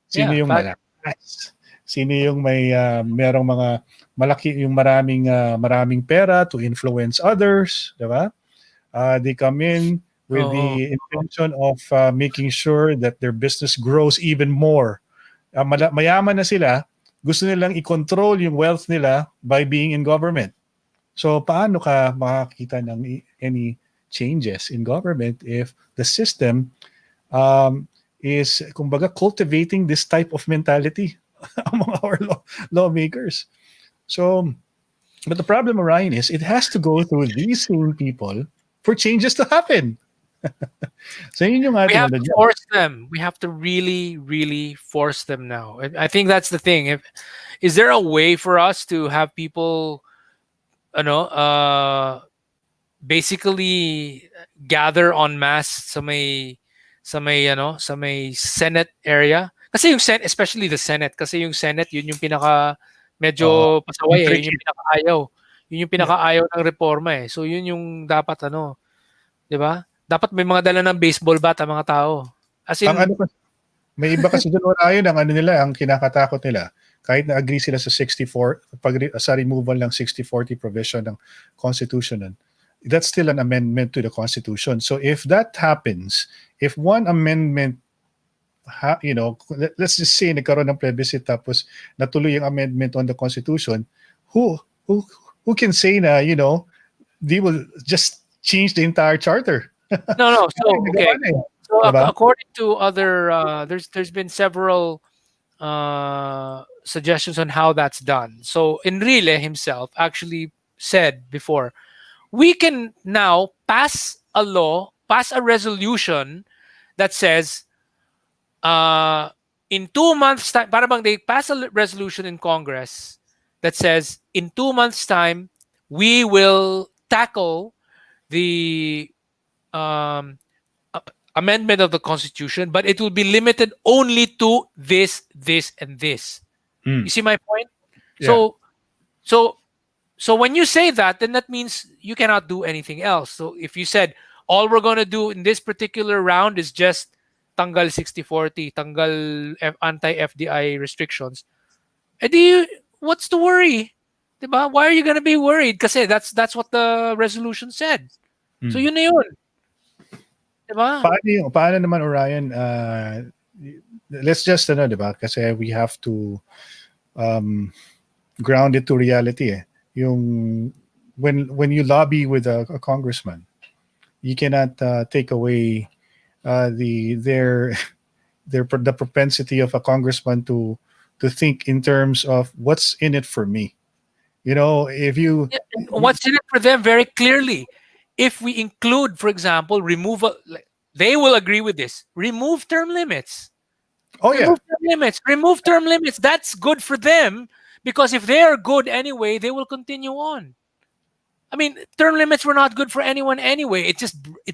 Sino yung malakas? Sino yung may merong mga malaki, yung maraming pera to influence others, di ba? They come in with the intention of making sure that their business grows even more. Mayaman na sila, gusto nilang i-control yung wealth nila by being in government. So paano ka makakita ng any changes in government if the system is kumbaga cultivating this type of mentality among our lawmakers? So, but the problem, Orion, is it has to go through these same people for changes to happen. So yun yung we have to force them. We have to really, really force them now. I think that's the thing. Is there a way for us to have people, basically gather en masse sa may Senate area? Kasi yung Senate, especially the Senate, kasi yung Senate, yun yung pinaka medyo pasaway yun yung pinakaayaw. Yun yung pinakaayaw ng reforma eh. So yun yung dapat 'di ba? Dapat may mga dala ng baseball bat ang mga tao. As in, may iba kasi doon ang ang kinakatakot nila. Kahit na agree sila sa 64 sa removal ng 60-40 provision ng Constitution, that's still an amendment to the Constitution. So if that happens, if one amendment let's just say nagkaroon ng plebiscite tapos natuloy yung amendment on the Constitution, who can say na they will just change the entire charter? No. So okay. So according to other, there's been several suggestions on how that's done. So Enrile himself actually said before, we can now pass a resolution that says, in 2 months' time, para bang they pass a resolution in Congress that says, in 2 months' time, we will tackle the amendment of the Constitution, but it will be limited only to this, and this. You see my point? Yeah. So So when you say that, then that means you cannot do anything else. So if you said all we're going to do in this particular round is just tanggal 60-40, tanggal anti-FDI restrictions, what's the worry? Diba? Why are you going to be worried? Kasi that's what the resolution said. So yun na yun. Diba? Paano naman, Orion, let's just, diba? Kasi we have to ground it to reality. Yung when you lobby with a congressman, you cannot take away the propensity of a congressman to think in terms of what's in it for me. If you What's in it for them very clearly. If we include, for example, removal, they will agree with this. Remove term limits. Remove term limits. That's good for them because if they are good anyway, they will continue on. I mean, term limits were not good for anyone anyway. It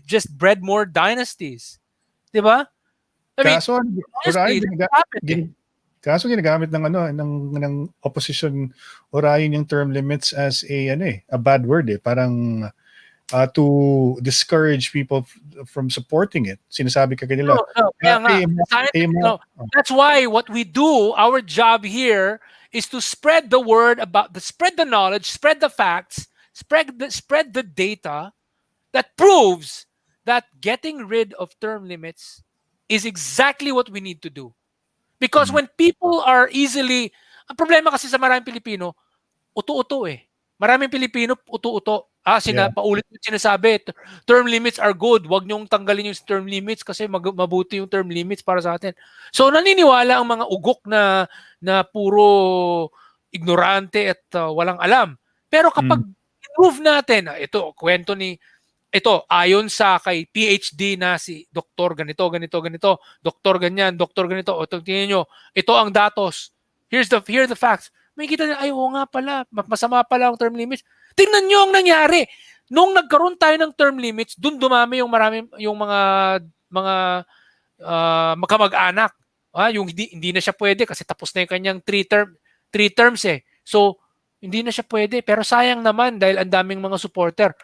just bred more dynasties. Diba? I mean, kaso honestly, kaso ginagamit ng opposition, Orion, yung term limits as a bad word, parang to discourage people from supporting it. Sinasabi ka kanila. No. That's why what we do, our job here is to spread the word spread the knowledge, spread the facts, spread the data that proves that getting rid of term limits is exactly what we need to do. Because when people are easily, ang problema kasi sa maraming Pilipino, uto-uto eh. Maraming Pilipino, uto-uto. Paulit yung sinasabi, term limits are good. Huwag niyong tanggalin yung term limits kasi mabuti yung term limits para sa atin. So naniniwala ang mga ugok na puro ignorante at walang alam. Pero kapag prove natin, ayon sa kay PhD na si doktor ganito, doktor ganyan, doktor ganito, o tingnan nyo, ito ang datos. Here are the facts. May kita na, oo nga pala, masama pala ang term limits. Tingnan nyo ang nangyari. Nung nagkaroon tayo ng term limits, dun dumami yung mga makamag-anak. Yung hindi na siya pwede kasi tapos na yung kanyang three terms eh. So, hindi na siya pwede. Pero sayang naman dahil ang daming mga supporter.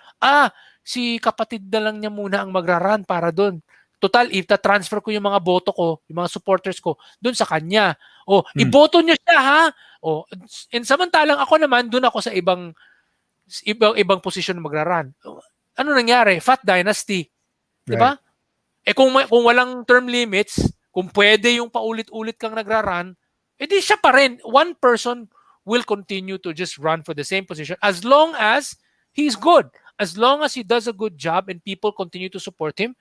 Si kapatid na lang niya muna ang magra-run para doon. Total, if transfer ko yung mga boto ko, yung mga supporters ko, doon sa kanya. Iboto niyo siya ha. And samantalang ako naman, doon ako sa ibang posisyon magra-run. Ano nangyari? Fat Dynasty. Diba? Kung walang term limits, kung pwede yung paulit-ulit kang nagra-run, edi siya pa rin. One person will continue to just run for the same position as long as he's good. As long as he does a good job and people continue to support him,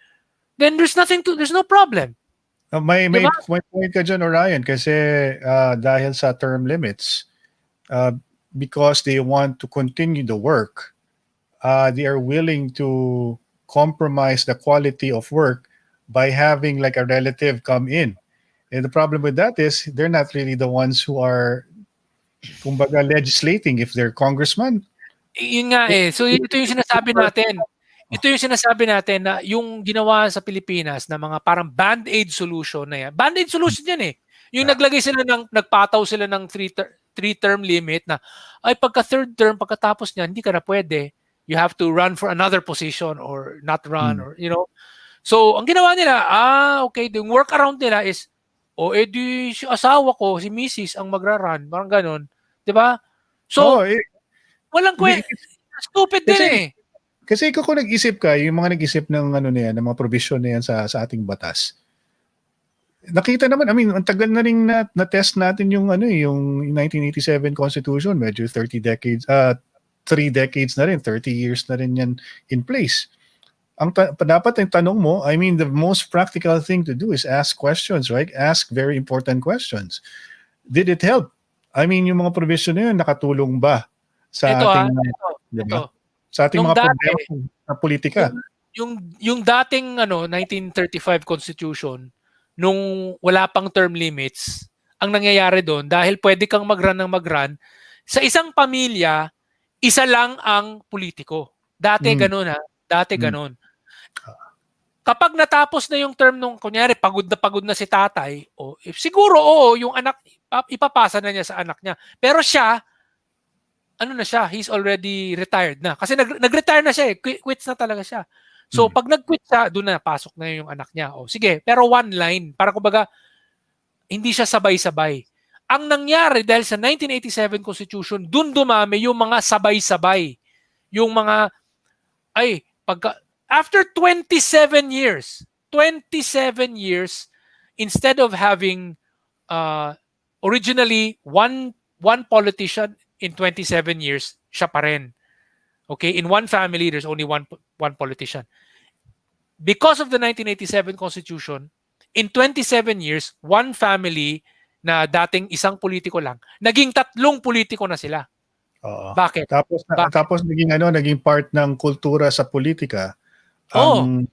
then there's no problem. May point ka dyan, Orion, kasi dahil sa term limits, because they want to continue the work, they are willing to compromise the quality of work by having like a relative come in. And the problem with that is they're not really the ones who are kumbaga legislating. If they're congressman, yun nga eh. So ito yung sinasabi natin. Ito yung sinasabi natin na yung ginawa sa Pilipinas na mga parang band-aid solution na yan. Band-aid solution yan eh. Yung nagpataw sila ng three-term limit na pagka third term, pagkatapos niyan, hindi ka na pwede. You have to run for another position or not run or So ang ginawa nila, okay, yung workaround nila is di si asawa ko, si Mrs. ang magra-run. Parang ganon. 'Di ba? So walang stupid din eh. Kasi kung nag-isip ka, yung mga nag-isip ng ng mga provision na yan sa ating batas. Nakita naman, ang tagal na ring na-test natin yung yung 1987 Constitution, medyo 3 decades na rin, 30 years na rin yan in place. Dapat ang tanong mo, the most practical thing to do is ask questions, right? Ask very important questions. Did it help? Yung mga provision na yun, nakatulong ba sa sa ating mga problema sa politika? Yung dating 1935 Constitution, nung wala pang term limits, ang nangyayari doon, dahil pwede kang mag-run ng mag-run, sa isang pamilya, isa lang ang politiko. Dati ganun ha. Dati ganun. Kapag natapos na yung term nung, kunyari, pagod na si tatay, siguro, yung anak, ipapasa na niya sa anak niya. Pero siya, ano na siya, he's already retired na. Kasi nag-retire na siya eh. Quits na talaga siya. So, pag nag-quit siya, doon na, pasok na yung anak niya. O, sige, pero one line. Para kumbaga, hindi siya sabay-sabay. Ang nangyari dahil sa 1987 Constitution, doon dumami yung mga sabay-sabay. Yung mga, after 27 years, instead of having originally one politician in 27 years, siya pa rin. Okay, in one family, there's only one politician. Because of the 1987 Constitution, in 27 years, one family na dating isang politiko lang, naging 3 politiko na sila. Oo. Bakit? Tapos naging part ng kultura sa politika ang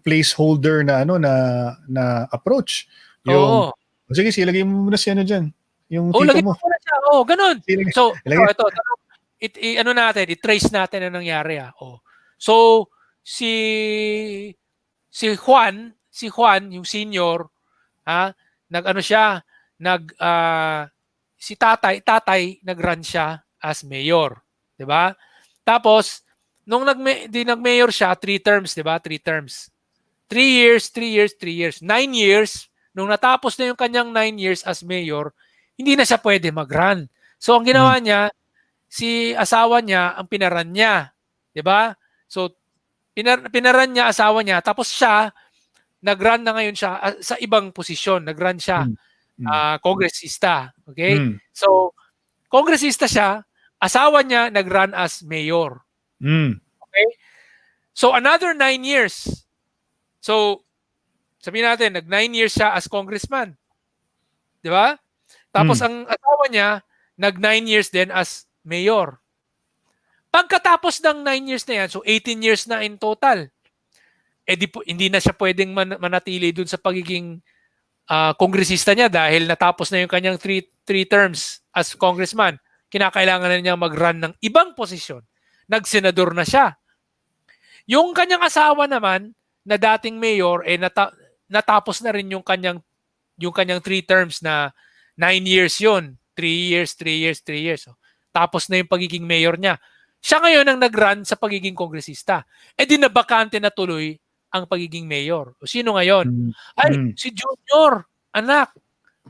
placeholder na approach. Yung sige, silagay mo muna si diyan. Yung tito mo. Muna siya. Ganun. So, ito, i-trace natin ang nangyari. So, si Juan, yung senior, si tatay nag-run siya as mayor, 'di ba? Tapos nung nag-mayor siya, 3 terms, 'di ba? 3 terms. 3 years, 3 years, 3 years. 9 years, nung natapos na yung kanyang 9 years as mayor, hindi na siya pwede mag-run. So ang ginawa niya, si asawa niya ang pinaran niya, 'di ba? So pinaran niya asawa niya, tapos siya nag-run na ngayon siya sa ibang posisyon. Nag-run siya kongresista. Okay? So, kongresista siya, asawa niya nag-run as mayor. Okay? So, another 9 years. So, sabihin natin, nag-9 years siya as congressman. Di ba? Tapos, ang asawa niya, nag-9 years din as mayor. Pagkatapos ng 9 years na yan, so 18 years na in total, hindi na siya pwedeng manatili dun sa pagiging kongresista niya dahil natapos na yung kanyang 3 terms as congressman. Kinakailangan na niya mag-run ng ibang posisyon. Nagsenador na siya. Yung kanyang asawa naman na dating mayor, natapos na rin yung kanyang 3 terms na 9 years yun. 3 years, 3 years, 3 years. So, tapos na yung pagiging mayor niya. Siya ngayon ang nag-run sa pagiging kongresista. Di nabakante na tuloy ang pagiging mayor. O sino ngayon? Si Junior, anak.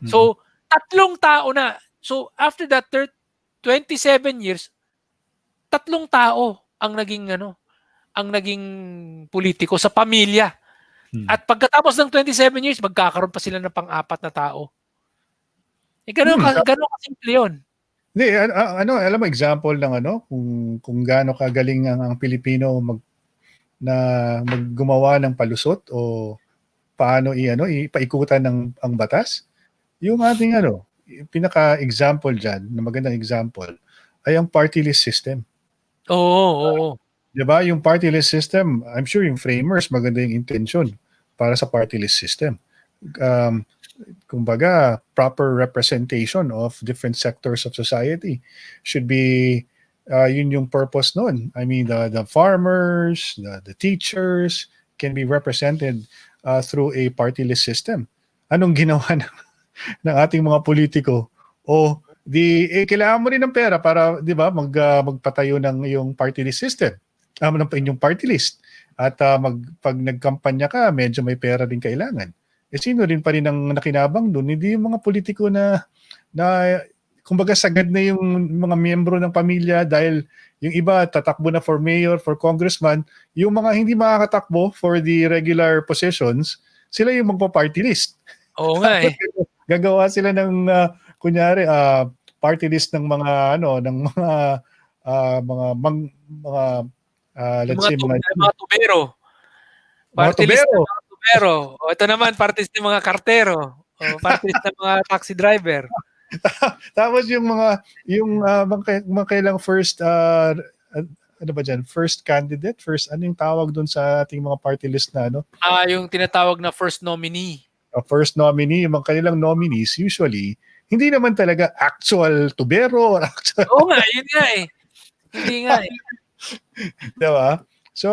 So, 3 tao na. So, after that 27 years, 3 tao ang naging politiko sa pamilya. At pagkatapos ng 27 years, magkakaroon pa sila ng pang-4 na tao. Ganun kasimple yun. Hindi, alam mo, example ng kung gaano kagaling ang Pilipino gumawa ng palusot o paano ipaikutan ang batas. Yung ating pinaka-example dyan, na magandang example, ay ang party list system. Oo. Diba? Yung party list system, I'm sure yung framers, maganda yung intention para sa party list system. Kumbaga, proper representation of different sectors of society should be yun yung purpose nun. I mean, the farmers, the teachers can be represented through a party list system. Anong ginawa ng ating mga politiko? Kailangan mo rin ng pera para, di ba, magpatayo ng iyong party list system. Ng inyong party list. At pag nagkampanya ka, medyo may pera din kailangan. Sino rin pa rin ang nakinabang doon? Hindi yung mga politiko na kumbaga sagad na yung mga miyembro ng pamilya dahil yung iba tatakbo na for mayor, for congressman, yung mga hindi makakatakbo for the regular positions, sila yung magpa-party list. Oo nga eh. Gagawa sila ng kunyari party list ng mga let's say mga tubero. Party list ng mga tubero. Ito naman party list ng mga kartero. Party list ng mga taxi driver. Tapos yung mga kailang first first candidate, yung tawag doon sa ating mga party list na yung tinatawag na first nominee. First nominee, yung mga kanilang nominees usually hindi naman talaga actual tubero or actual. Oo nga, yun nga eh. Hindi nga eh. Diba? So,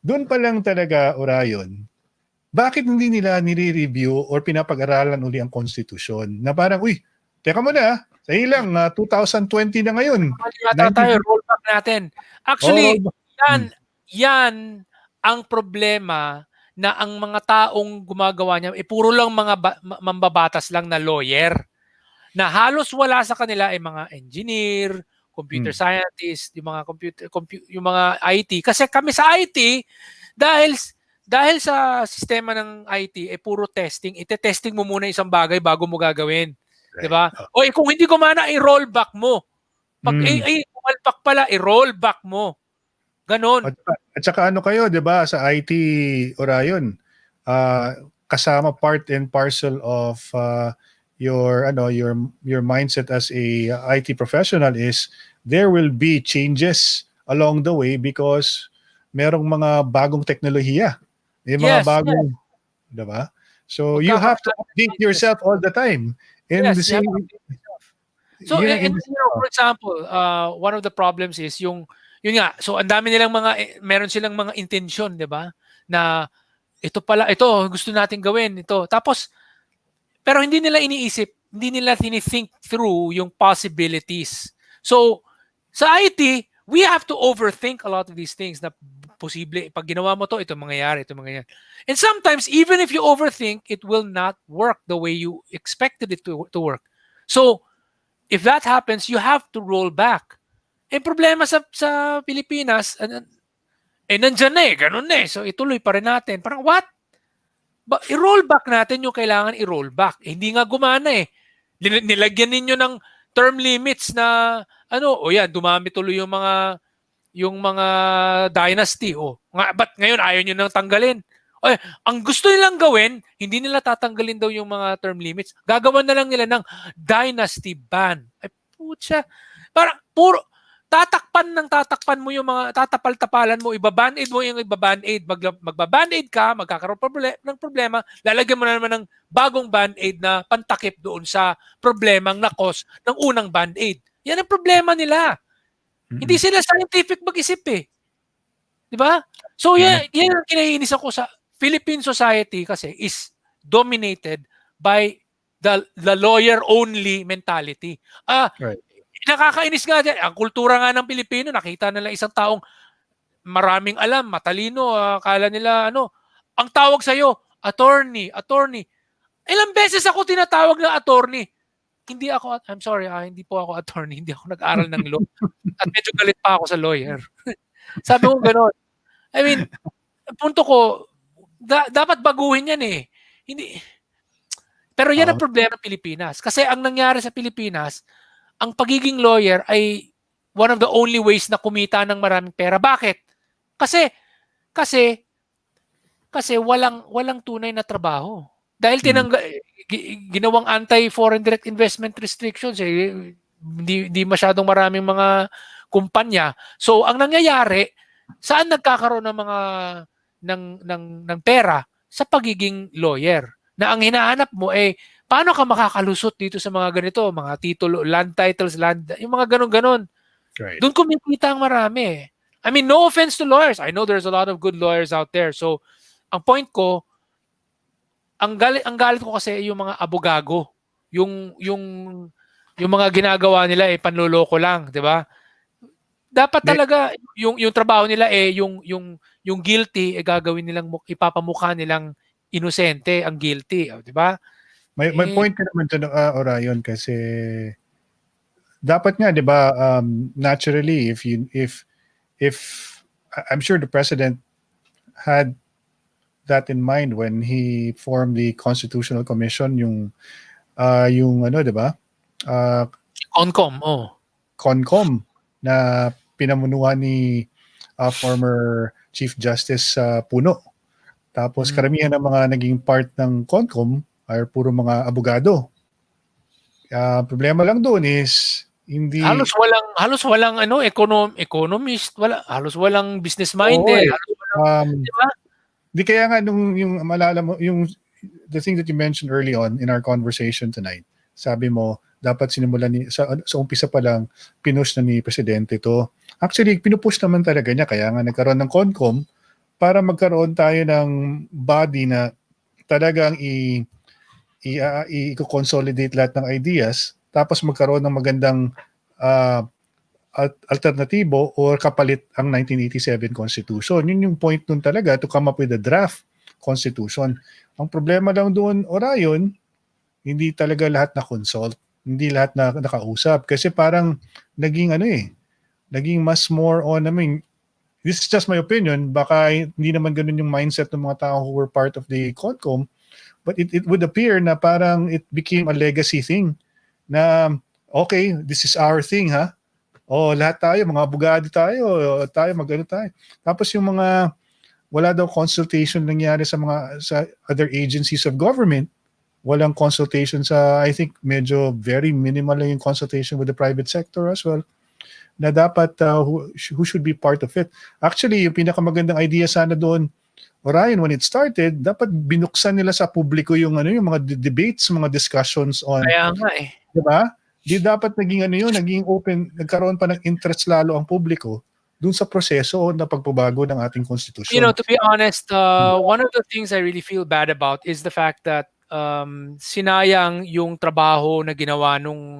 doon pa lang talaga, Orayon, bakit hindi nila nire-review or pinapag-aralan uli ang konstitusyon? Na parang, teka muna, Sa ilang 2020 na ngayon. Yata tayo, roll back natin. Actually, Oh, yan ang problema na ang mga taong gumagawa niya, puro lang mga mambabatas lang na lawyer. Na halos wala sa kanila ay mga engineer, computer scientist, yung mga yung mga IT. Kasi kami sa IT, dahil sa sistema ng IT puro testing, ite-testing mo muna isang bagay bago mo gagawin. Right. 'Di ba? O kung hindi gumana, i-roll back mo. Pag pumalpak pala, i-roll back mo. Ganon. At saka ano kayo, 'di ba, sa IT, Orion, kasama part and parcel of your mindset as a IT professional is there will be changes along the way because merong mga bagong teknolohiya. May mga bagong, 'di ba? So you have to update yourself all the time. And the same, so, for example, one of the problems is yun nga, so ang dami nilang meron silang mga intensyon, 'di ba? Na ito gusto nating gawin ito. Tapos pero hindi nila iniisip, hindi nila think through yung possibilities. So sa IT, we have to overthink a lot of these things na posible pag ginawa mo ito mangyayari. And sometimes even if you overthink, it will not work the way you expected it to work. So if that happens, you have to roll back. Problema sa Pilipinas, nandyan na ganun na So ituloy pa rin natin. Parang what? I-roll back natin yung kailangan i-roll back. Hindi nga gumana Nilagyan ninyo ng term limits na dumami tuloy yung mga dynasty. Ba't ngayon ayaw nyo nang tanggalin? Ang gusto nilang gawin, hindi nila tatanggalin daw yung mga term limits. Gagawan na lang nila ng dynasty ban. Putya. Parang puro tatakpan mo yung mga tatapal-tapalan mo, iba-band-aid mo yung iba-band-aid. Magba-band-aid ka, magkakaroon ng problema, lalagyan mo na naman ng bagong band-aid na pantakip doon sa problemang na-cause ng unang band-aid. Yan ang problema nila. Hindi sila scientific mag-isip Di ba? So yan ang kinaiinis ako sa Philippine society kasi is dominated by the lawyer-only mentality. Right. Nakakainis nga dyan. Ang kultura nga ng Pilipino, nakita nila isang taong maraming alam, matalino, akala nila ang tawag sa'yo, attorney. Ilang beses ako tinatawag na attorney. I'm sorry, hindi po ako attorney, hindi ako nag-aral ng law. At medyo galit pa ako sa lawyer. Sabi ko gano'n. I mean, punto ko, dapat baguhin yan Hindi. Pero yan ang problema ng Pilipinas. Kasi ang nangyari sa Pilipinas, ang pagiging lawyer ay one of the only ways na kumita ng maraming pera. Bakit? Kasi walang tunay na trabaho. Dahil ginawang anti-foreign direct investment restrictions hindi masyadong maraming mga kumpanya. So ang nangyayari, saan nagkakaroon ng mga ng pera? Sa pagiging lawyer. Na ang hinahanap mo paano ka makakalusot dito sa mga ganito, mga titulo, land titles, yung mga ganon-ganon. Right. Doon kumikita ang marami. I mean, no offense to lawyers. I know there's a lot of good lawyers out there. So, ang point ko, ang galit ko kasi yung mga abogago. Yung mga ginagawa nila panloloko lang, 'di ba? Dapat talaga yung trabaho nila yung guilty gagawin nilang ipapamukha nilang inosente ang guilty, 'di ba? May point ka naman to Orion kasi dapat nga 'di ba naturally if I'm sure the president had that in mind when he formed the Constitutional Commission yung 'di ba? CONCOM na pinamunuan ni former Chief Justice Puno. Tapos karamihan ng mga naging part ng CONCOM ay puro mga abogado. Problema lang doon is hindi halos walang economist, halos walang business minded. Diba? Di kaya nga yung malala mo yung the thing that you mentioned early on in our conversation tonight. Sabi mo dapat sinimulan sa umpisa pa lang pinush na ni presidente to. Actually pinupush naman talaga niya kaya nga nagkaroon ng CONCOM para magkaroon tayo ng body na talagang i-consolidate lahat ng ideas tapos magkaroon ng magandang uh, alternatibo or kapalit ang 1987 Constitution. Yun yung point nun talaga, to come up with a draft Constitution. Ang problema lang doon, Orion, hindi talaga lahat na consult, hindi lahat na nakausap kasi parang naging naging mas more on, this is just my opinion, baka hindi naman ganun yung mindset ng mga tao who were part of the CONCOM, but it would appear na parang it became a legacy thing na okay, this is our thing ha. Lahat tayo, mga abogado tayo magano tayo. Tapos yung mga wala daw consultation nangyari sa other agencies of government. Walang consultation I think medyo very minimal lang yung consultation with the private sector as well. Na dapat who should be part of it. Actually, yung pinakamagandang idea sana doon, Orion, when it started, dapat binuksan nila sa publiko yung yung mga debates, mga discussions on. Kaya nga eh. Di ba? Di dapat naging naging open, nagkaroon pa ng interest lalo ang publiko dun sa proseso na pagbabago ng ating konstitusyon. You know, to be honest, one of the things I really feel bad about is the fact that sinayang yung trabaho na ginawa nung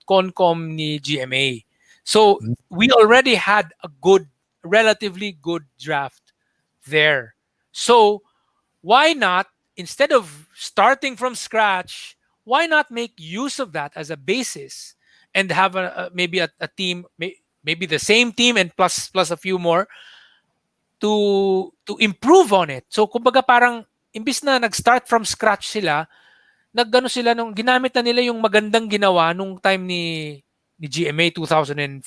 CONCOM ni GMA. So we already had a relatively good draft there. So why not, instead of starting from scratch, why not make use of that as a basis and have maybe a team, maybe the same team and plus a few more to improve on it. So kumbaga parang imbis na nag-start from scratch sila, ginamit na nila yung magandang ginawa nung time ni GMA 2005.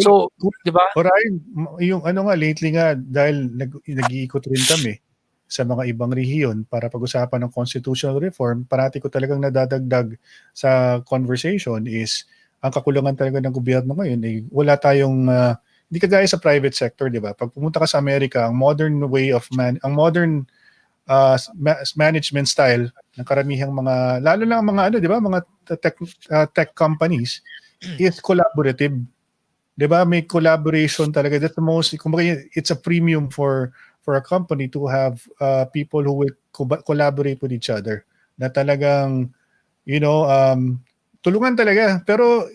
So, di ba? Orion, yung lately nga, dahil nag-iikot rin kami sa mga ibang rehiyon para pag-usapan ng constitutional reform, parati ko talagang nadadagdag sa conversation is ang kakulangan talaga ng gobyerno ngayon wala tayong hindi kagaya sa private sector, di ba? Pag pumunta ka sa Amerika, ang modern way of management style ng karamihang mga, lalo na mga di ba, mga tech companies is collaborative. Di ba? May collaboration talaga. That's the most, kumbaga, it's a premium for a company to have people who will collaborate with each other. Na talagang, tulungan talaga. Pero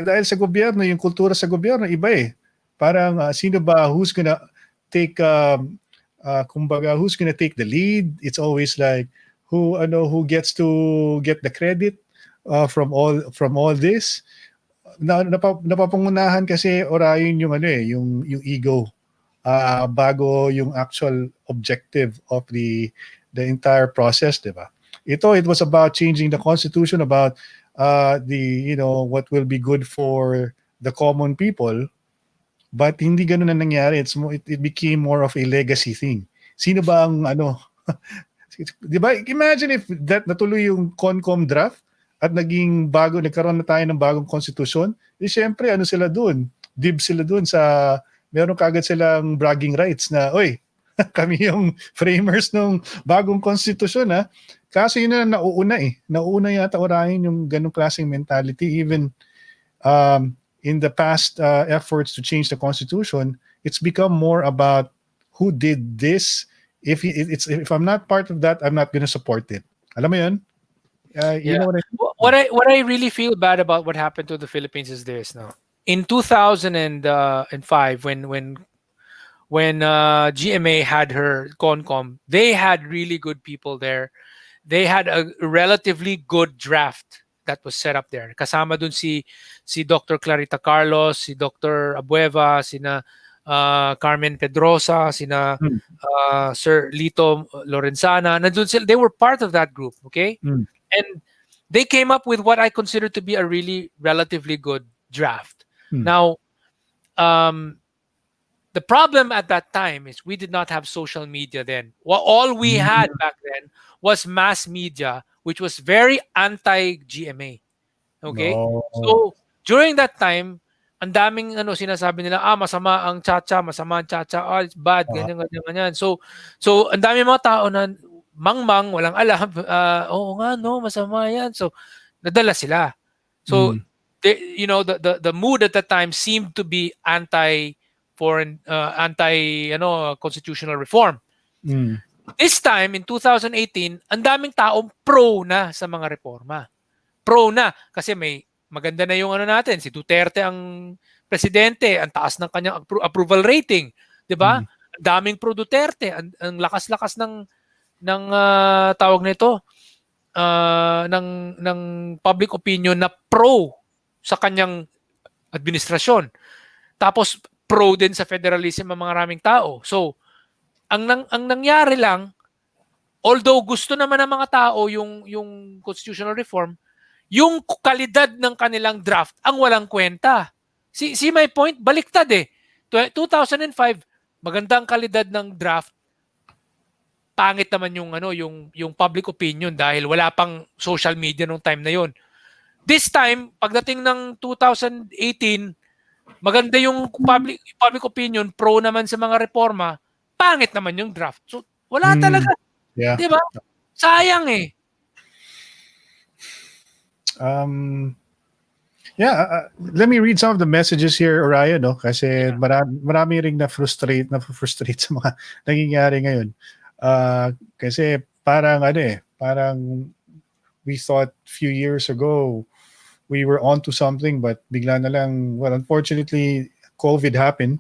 dahil sa gobyerno, yung kultura sa gobyerno, iba eh. Parang sino ba who's gonna take who's gonna take the lead? It's always like who gets to get the credit from all this. Napapangunahan kasi Orion yung yung ego bago yung actual objective of the entire process, diba? It was about changing the constitution, about what will be good for the common people. But hindi ganun na nangyari. It became more of a legacy thing. Sino ba ang di ba? Imagine if natuloy yung CONCOM draft at nagkaroon na tayo ng bagong konstitusyon, syempre sila doon? Dib sila doon meron kagad silang bragging rights na, oy, kami yung framers ng bagong konstitusyon ha. Kaso yun na nauuna eh. Nauuna yata Orion yung ganung klaseng mentality. Even in the past efforts to change the constitution, it's become more about who did this. If I'm not part of that, I'm not going to support it. Alam mo yun? You know what what I really feel bad about what happened to the Philippines is this now. In 2005, when GMA had her CONCOM, they had really good people there. They had a relatively good draft that was set up there. Kasama dun si Dr. Clarita Carlos, si Dr. Abueva, sina Carmen Pedrosa, sina Sir Lito Lorenzana. Nandun sila, they were part of that group, okay? And they came up with what I consider to be a really relatively good draft. Now, the problem at that time is we did not have social media then. All we had back then was mass media, which was very anti-GMA. Okay? No. So, during that time, ang daming sinasabi nila, masama ang chacha, it's bad, ganyan. So ang daming mga tao na mangmang, walang alam, oo nga, no, masama yan. So, nadala sila. So, the mood at that time seemed to be anti-constitutional reform. This time, in 2018, ang daming taong pro na sa mga reforma. pro na kasi may maganda na yung ano natin, si Duterte ang presidente, ang taas ng kanyang approval rating, 'di ba? Ang daming pro Duterte, ang lakas-lakas ng tawag nito, ng public opinion na pro sa kanyang administrasyon. Tapos pro din sa federalism ang mga maraming tao. So, ang nangyari lang, although gusto naman ng mga tao yung constitutional reform, yung kalidad ng kanilang draft ang walang kwenta. See my point? Baliktad eh. 2005, magandang kalidad ng draft, pangit naman yung public opinion dahil wala pang social media nung time na yon. This time, pagdating ng 2018, maganda yung public opinion, pro naman sa mga reforma, pangit naman yung draft. So, wala talaga. Yeah. 'Di ba? Sayang eh. Let me read some of the messages here, Orion, no? Kasi marami ring na-frustrate sa mga nangyayari ngayon. Kasi parang parang we thought few years ago we were onto something, but bigla na lang, well, unfortunately, COVID happened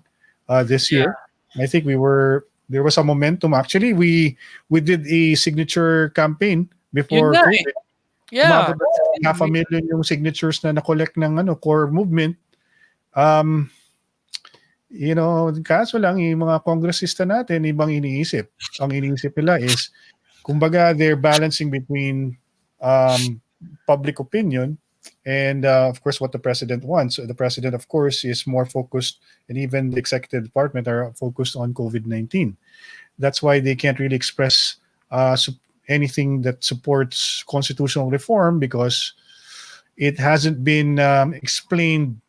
this year. I think there was a momentum. Actually, we did a signature campaign before COVID. Yeah. 500,000 yung signatures na na-collect ng core movement. Kaso lang yung mga kongresista natin ibang iniisip. Ang iniisip nila is, kumbaga, they're balancing between public opinion and of course what the president wants. So the president, of course, is more focused, and even the executive department are focused on COVID-19. That's why they can't really express anything that supports constitutional reform, because it hasn't been explained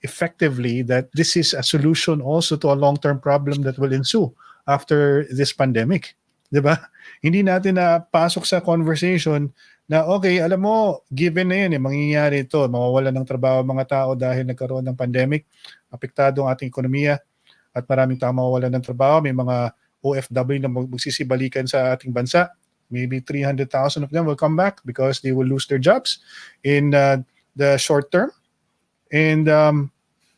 effectively that this is a solution also to a long-term problem that will ensue after this pandemic. Diba? Hindi natin na pasok sa conversation na, okay, alam mo, given na yun, mangyayari ito, mawawalan ng trabaho mga tao dahil nagkaroon ng pandemic, apektado ang ating ekonomiya, at maraming tao mawawalan ng trabaho, may mga OFW na magsisibalikan sa ating bansa. Maybe 300,000 of them will come back because they will lose their jobs in the short term. And,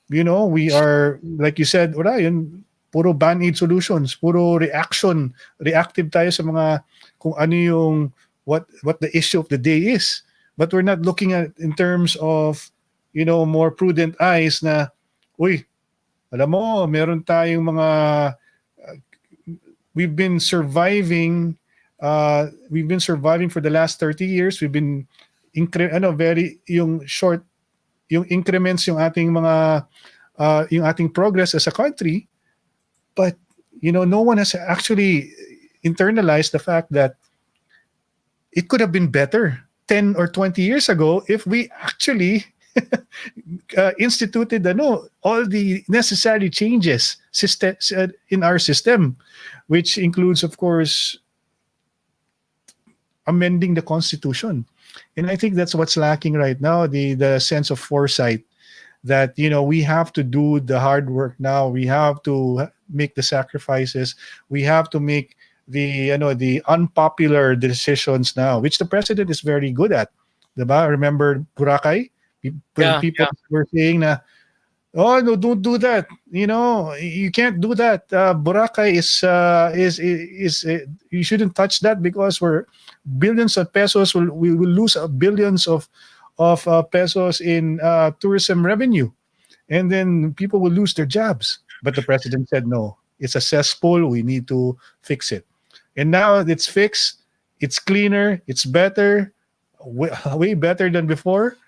we are, like you said, Orion, puro band-aid solutions, puro reactive tayo sa mga kung ano yung what the issue of the day is. But we're not looking at in terms of, more prudent eyes na, uy, alam mo, meron tayong mga we've been surviving for the last 30 years. We've been yung increments yung ating mga yung ating progress as a country, but no one has actually internalized the fact that it could have been better 10 or 20 years ago if we actually instituted all the necessary changes in our system, which includes, of course, amending the Constitution. And I think that's what's lacking right now, the sense of foresight that, we have to do the hard work now. We have to make the sacrifices. We have to make the unpopular decisions now, which the president is very good at. Diba? Remember Boracay? People were saying na, oh no, don't do that. You can't do that. Boracay is you shouldn't touch that because we're billions of pesos. We will lose billions of pesos in tourism revenue, and then people will lose their jobs. But the president said, no, it's a cesspool. We need to fix it. And now it's fixed. It's cleaner. It's better. Way better than before.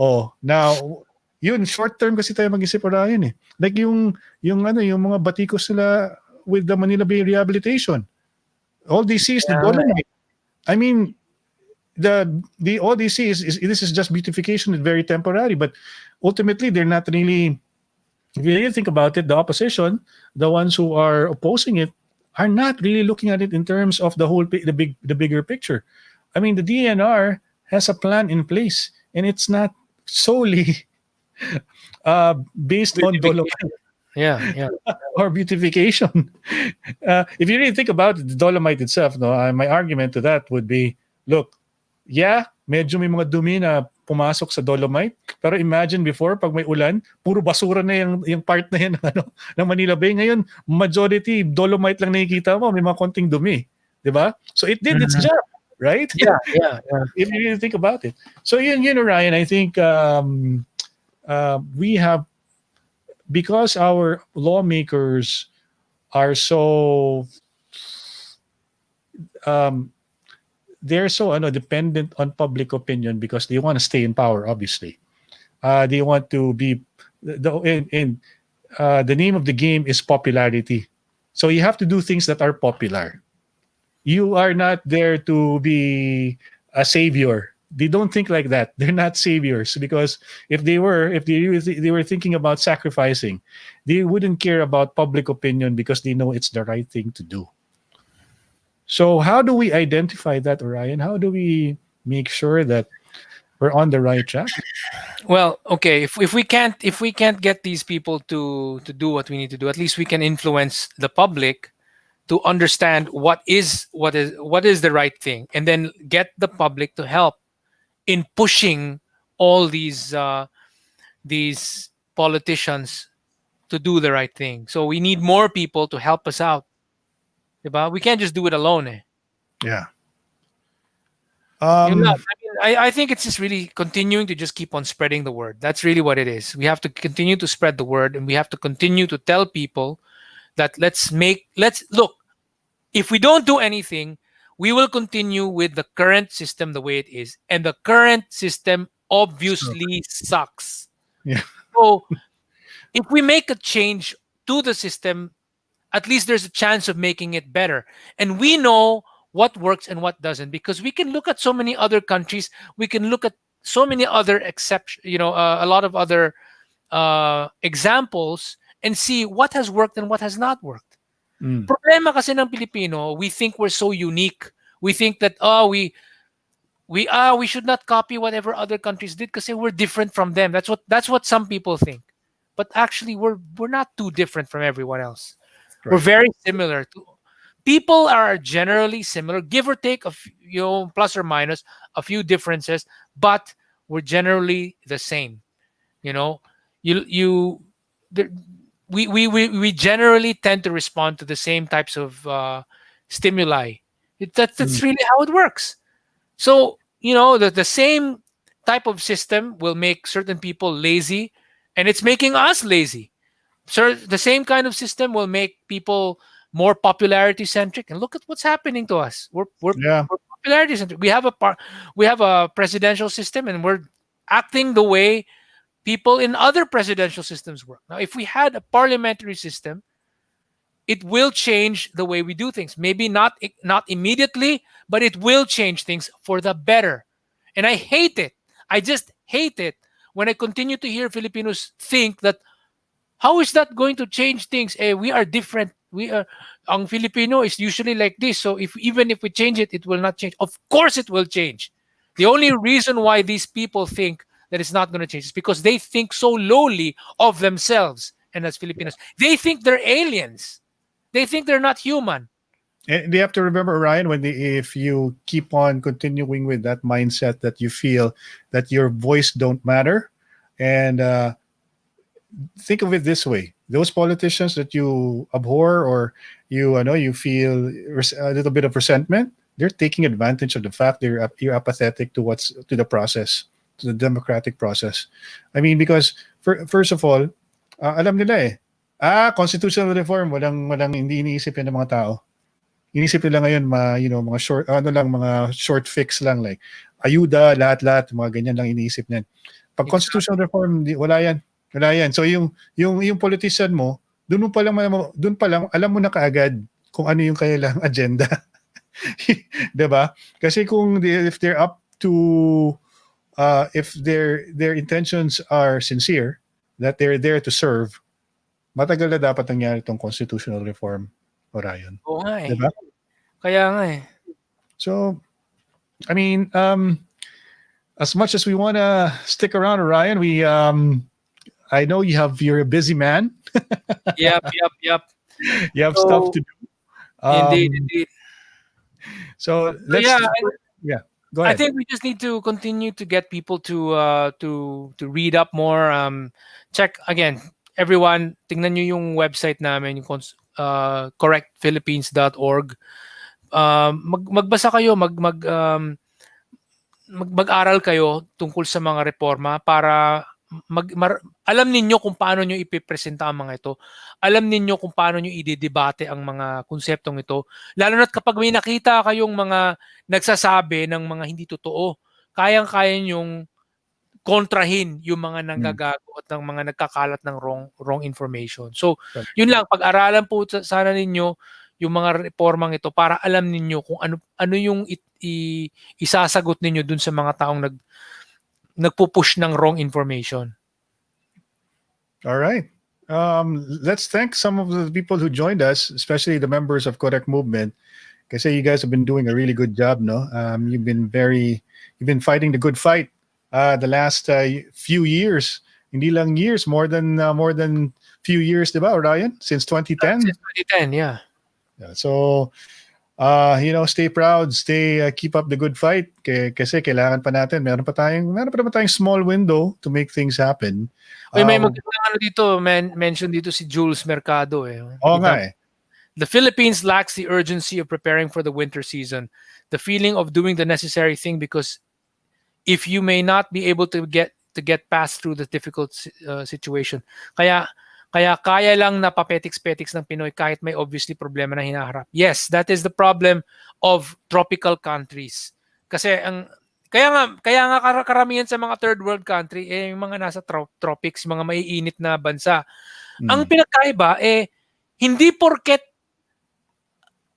Oh, now yun, short term kasi tayo mag-isip yun eh. Like yung mga batikos nila with the Manila Bay rehabilitation. All they see is the dolomite. I mean, the all they see is this is just beautification. It's very temporary, but ultimately they're not really. If you really think about it, the opposition, the ones who are opposing it, are not really looking at it in terms of the bigger picture. I mean, the DNR has a plan in place, and it's not solely based on dolomite. Yeah. Or beautification. If you really think about it, the dolomite itself, my argument to that would be, look, medyo may mga dumi na pumasok sa dolomite. Pero imagine before, pag may ulan, puro basura na yung part na yan ng Manila Bay. Ngayon, majority, dolomite lang nakikita mo, may mga konting dumi. Diba? So it did its job, right? Yeah. If you really think about it. So Ryan, I think we have, because our lawmakers are so they're so dependent on public opinion because they want to stay in power. Obviously, they want to be the name of the game is popularity. So you have to do things that are popular. You are not there to be a savior. They don't think like that. They're not saviors, because if they were thinking about sacrificing, they wouldn't care about public opinion because they know it's the right thing to do. So how do we identify that, Orion? How do we make sure that we're on the right track? Well, okay. If we can't get these people to do what we need to do, at least we can influence the public to understand what is the right thing, and then get the public to help in pushing all these politicians to do the right thing. So we need more people to help us out. Diba? We can't just do it alone. Yeah. Yun lang. I think it's just really continuing to just keep on spreading the word. That's really what it is. We have to continue to spread the word, and we have to continue to tell people that let's look. If we don't do anything, we will continue with the current system the way it is, and the current system obviously sucks. Yeah. So if we make a change to the system, at least there's a chance of making it better. And we know what works and what doesn't, because we can look at so many other countries. We can look at so many other exceptions, a lot of other examples, and see what has worked and what has not worked. Problema kasi ng Pilipino, we think we're so unique. We think that we should not copy whatever other countries did because we're different from them. That's what some people think. But actually, we're not too different from everyone else. Right. We're very similar. People are generally similar, give or take plus or minus a few differences, but we're generally the same. We generally tend to respond to the same types of stimuli. That's really how it works. So the same type of system will make certain people lazy, and it's making us lazy. So the same kind of system will make people more popularity centric, and look at what's happening to us. We're popularity centric. We have a presidential system, and we're acting the way people in other presidential systems work. Now, if we had a parliamentary system, it will change the way we do things. Maybe not immediately, but it will change things for the better. And I hate it. I just hate it when I continue to hear Filipinos think that, how is that going to change things? We are different. Ang Filipino is usually like this. So even if we change it, it will not change. Of course it will change. The only reason why these people think that it's not going to change is because they think so lowly of themselves. And as Filipinos, they think they're aliens. They think they're not human. And they have to remember, Ryan, if you keep on continuing with that mindset that you feel that your voice don't matter, and think of it this way: those politicians that you abhor, or you feel a little bit of resentment, they're taking advantage of the fact that you're apathetic to the process, to the democratic process. I mean, because first of all, alam nila constitutional reform, walang hindi iniisip yan ng mga tao. Inisip nila ngayon mga short mga short fix lang, like ayuda, lahat mga ganyan lang iniisip niyan. Pag constitutional reform, wala yan. So yung politician mo, doon pa lang alam mo na kaagad kung ano yung kailangang agenda. 'Di ba? Kasi if they're up to if their intentions are sincere, that they're there to serve, matagal na dapat nangyari itong constitutional reform, Orion. Oo nga eh. Diba? Kaya nga eh. So, I mean, as much as we want to stick around, Orion, I know you're a busy man. Yep. You have stuff to do. Indeed. So, Go I ahead. think we just need to continue to get people to read up more. Check again, everyone. Tingnan nyo yung website namin, yung correctphilippines.org. Magbasa kayo, mag-aral kayo tungkol sa mga reforma para alam ninyo kung paano nyo ipipresenta ang mga ito. Alam ninyo kung paano nyo ididebate ang mga konseptong ito. Lalo na't kapag may nakita kayong mga nagsasabi ng mga hindi totoo, kayang-kaya nyong kontrahin yung mga Mm. nanggagago at ng mga nagkakalat ng wrong information. So, yun lang, pag-aralan po sana ninyo yung mga reformang ito para alam ninyo kung ano yung isasagot ninyo dun sa mga taong nagpo-push ng wrong information. All right. Let's thank some of the people who joined us, especially the members of Correct Movement. Kasi you guys have been doing a really good job, no? You've been fighting the good fight the last few years. Hindi lang years, more than few years, diba, Ryan? Since 2010. Since 2010, yeah. Yeah, so stay proud, keep up the good fight. Kasi kailangan pa natin. Meron pa naman tayong small window to make things happen. May magandang dito, mention dito si Jules Mercado eh. Oo nga eh. The Philippines lacks the urgency of preparing for the winter season. The feeling of doing the necessary thing, because if you may not be able to get past through the difficult situation. Kaya lang na papetiks-petiks ng Pinoy kahit may obviously problema na hinaharap. Yes, that is the problem of tropical countries. Kasi kaya nga karamihan sa mga third world country yung mga nasa tropics, yung mga maiinit na bansa. Ang pinagkaiba hindi porket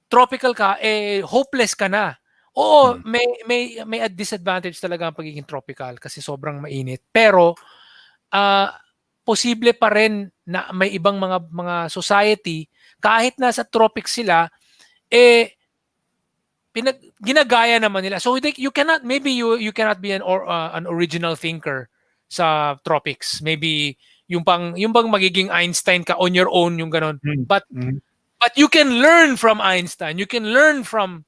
tropical ka hopeless ka na. Oo, may disadvantage talaga ang pagiging tropical kasi sobrang mainit. Pero posible pa rin na may ibang mga society kahit nasa tropics sila ginagaya naman nila. So you cannot be an original thinker sa tropics. Maybe yung bang magiging Einstein ka on your own yung ganon. But you can learn from Einstein. You can learn from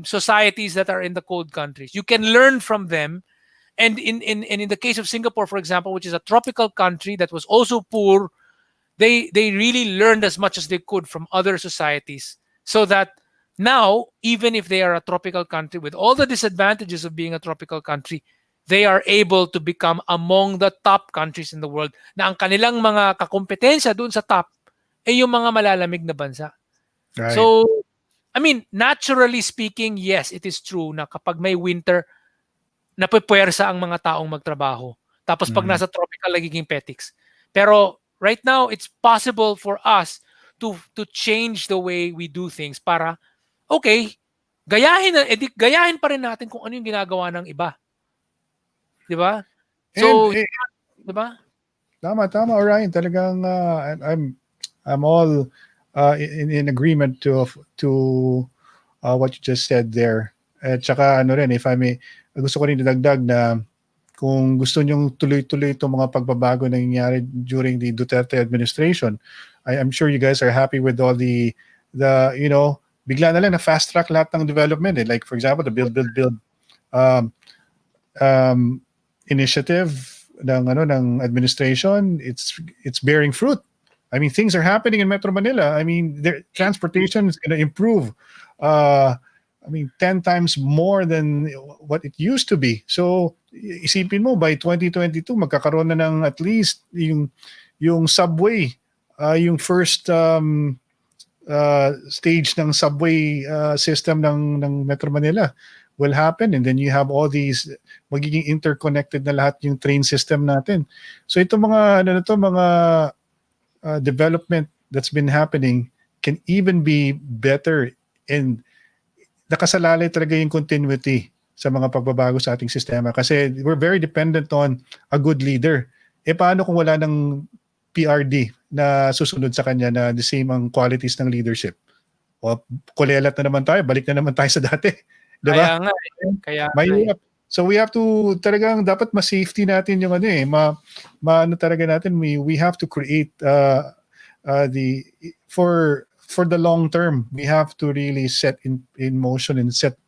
societies that are in the cold countries. You can learn from them. And in the case of Singapore, for example, which is a tropical country that was also poor, they really learned as much as they could from other societies, so that now, even if they are a tropical country with all the disadvantages of being a tropical country, they are able to become among the top countries in the world na ang kanilang mga kakompetensya doon sa top yung mga malalamig na bansa. Right. So, I mean, naturally speaking, yes, it is true na kapag may winter, napupuwersa ang mga taong magtrabaho. Tapos pag nasa tropical, nagiging petiks. Pero right now, it's possible for us to change the way we do things para, okay, gayahin pa rin natin kung ano yung ginagawa ng iba. Di ba? So, di ba? Tama, Orion. Talagang I'm all in agreement to what you just said there. At saka if I may, gusto ko rin idagdag na kung gusto nyong tuloy-tuloy itong mga pagbabago na nangyayari during the Duterte administration, I'm sure you guys are happy with all the bigla na lang na fast track lahat ng development. Like for example, the build initiative ng administration, it's bearing fruit. I mean, things are happening in Metro Manila. I mean, transportation is going to improve. 10 times more than what it used to be. So, isipin mo, by 2022, magkakaroon na ng at least yung subway, yung first stage ng subway system ng Metro Manila will happen, and then you have all these magiging interconnected na lahat yung train system natin. So ito mga development that's been happening can even be better, and nakasalalay talaga yung continuity sa mga pagbabago sa ating sistema kasi we're very dependent on a good leader. Paano kung wala ng PRD na susunod sa kanya na the same ang qualities ng leadership? O kulelat na naman tayo, balik na naman tayo sa dati. Diba? Kaya mahirap. So we have to talagang dapat ma-safety natin yung ano talaga natin, we have to create for the long term, we have to really set in motion and set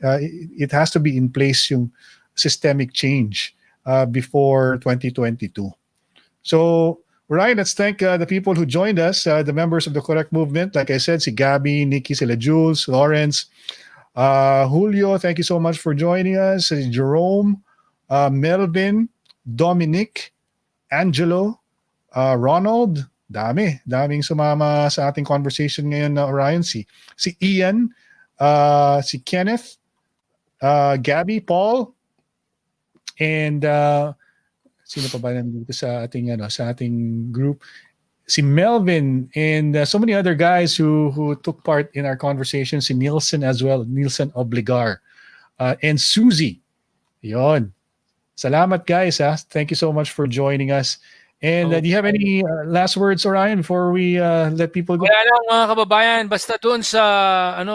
it has to be in place yung systemic change before 2022. So, Ryan, let's thank the people who joined us, the members of the Correct Movement. Like I said, si Gabby, Nikki, sila Jules, Lawrence, Julio, thank you so much for joining us. Si Jerome, Melvin, Dominic, Angelo, Ronald, daming sumama sa ating conversation ngayon na Orion. Si Ian, si Kenneth, Gabby, Paul, and sino pa ba nandito sa ating group? Si Melvin and so many other guys who took part in our conversation. Si Nielsen as well, Nielsen Obligar, and Susie. Yon. Salamat guys. Thank you so much for joining us. And do you have any last words, Orion, before we let people go? Kaya lang mga kababayan, basta doon sa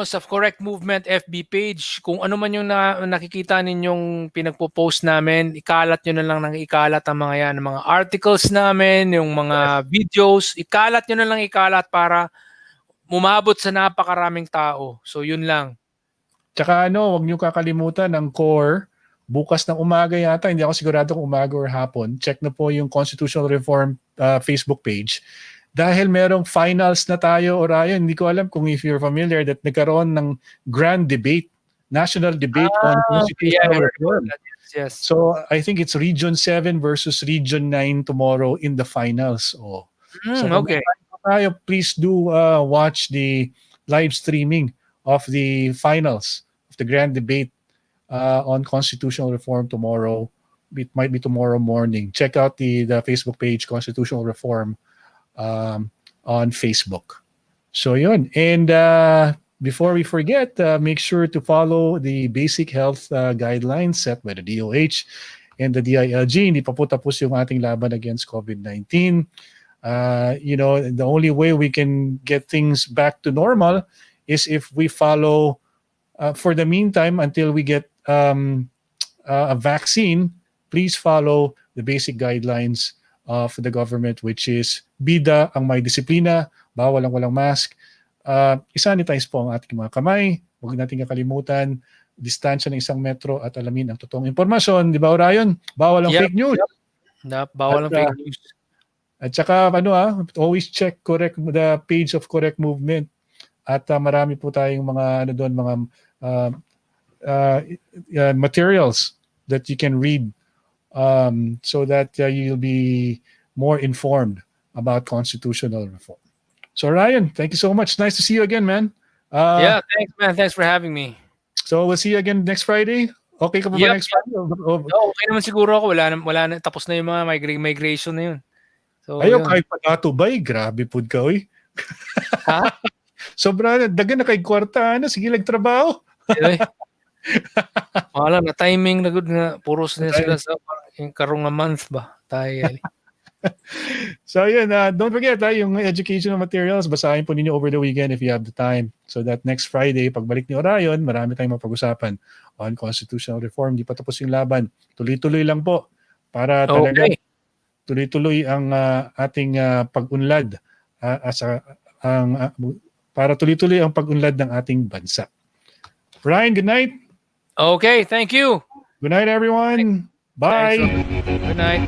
sa Correct Movement FB page, kung ano man yung nakikita ninyong pinagpo-post namin, ikalat nyo na lang ng ikalat ang mga yan, mga articles namin, yung mga videos, ikalat nyo na lang ikalat para umabot sa napakaraming tao. So yun lang. Tsaka huwag nyo kakalimutan ng core. Bukas ng umaga yata, hindi ako sigurado kung umaga or hapon, check na po yung Constitutional Reform Facebook page. Dahil merong finals na tayo, Orion, hindi ko alam kung if you're familiar that nagkaroon ng grand debate, national debate on constitutional reform. Yes. So I think it's Region 7 versus Region 9 tomorrow in the finals. So okay. Tayo, please do watch the live streaming of the finals of the grand debate on constitutional reform tomorrow. It might be tomorrow morning. Check out the Facebook page, Constitutional Reform, on Facebook. So yun. And before we forget, make sure to follow the basic health guidelines set by the DOH and the DILG. Hindi pa po tapos yung ating laban against COVID-19. The only way we can get things back to normal is if we follow, for the meantime, until we get a vaccine, please follow the basic guidelines of the government, which is bida ang may disiplina, bawal ang walang mask, isanitize po ang ating mga kamay, huwag natin kakalimutan, distansya ng 1 metro at alamin ang totoong impormasyon. Di ba, Orion? Bawal ang fake news. Bawal ang fake news. At saka, always check the page of Correct Movement. At marami po tayong mga materials that you can read so that you'll be more informed about constitutional reform. So Ryan, thank you so much. Nice to see you again, man. Thanks, man. Thanks for having me. So we'll see you again next Friday. Okay ka ba next Friday? Okay naman siguro ako. Wala na, tapos na yung mga migration na yun. So, ayaw kahit patatubay. Grabe po ka, oy. Ha? Sobra, dagan na kay kwarta. Sige, nagtrabaho. Wala na timing na good nga puros na sila sa karong nga month ba tayo. So yun, don't forget yung educational materials, basahin po ninyo over the weekend if you have the time, so that next Friday pagbalik ni Orion, marami tayong mapag-usapan on constitutional reform. Di pa tapos yung laban, tuloy-tuloy lang po para talaga tuloy-tuloy ang ating pag-unlad para tuloy-tuloy ang pag-unlad ng ating bansa. Ryan, good night. Okay, thank you. Good night, everyone. Bye. Good night.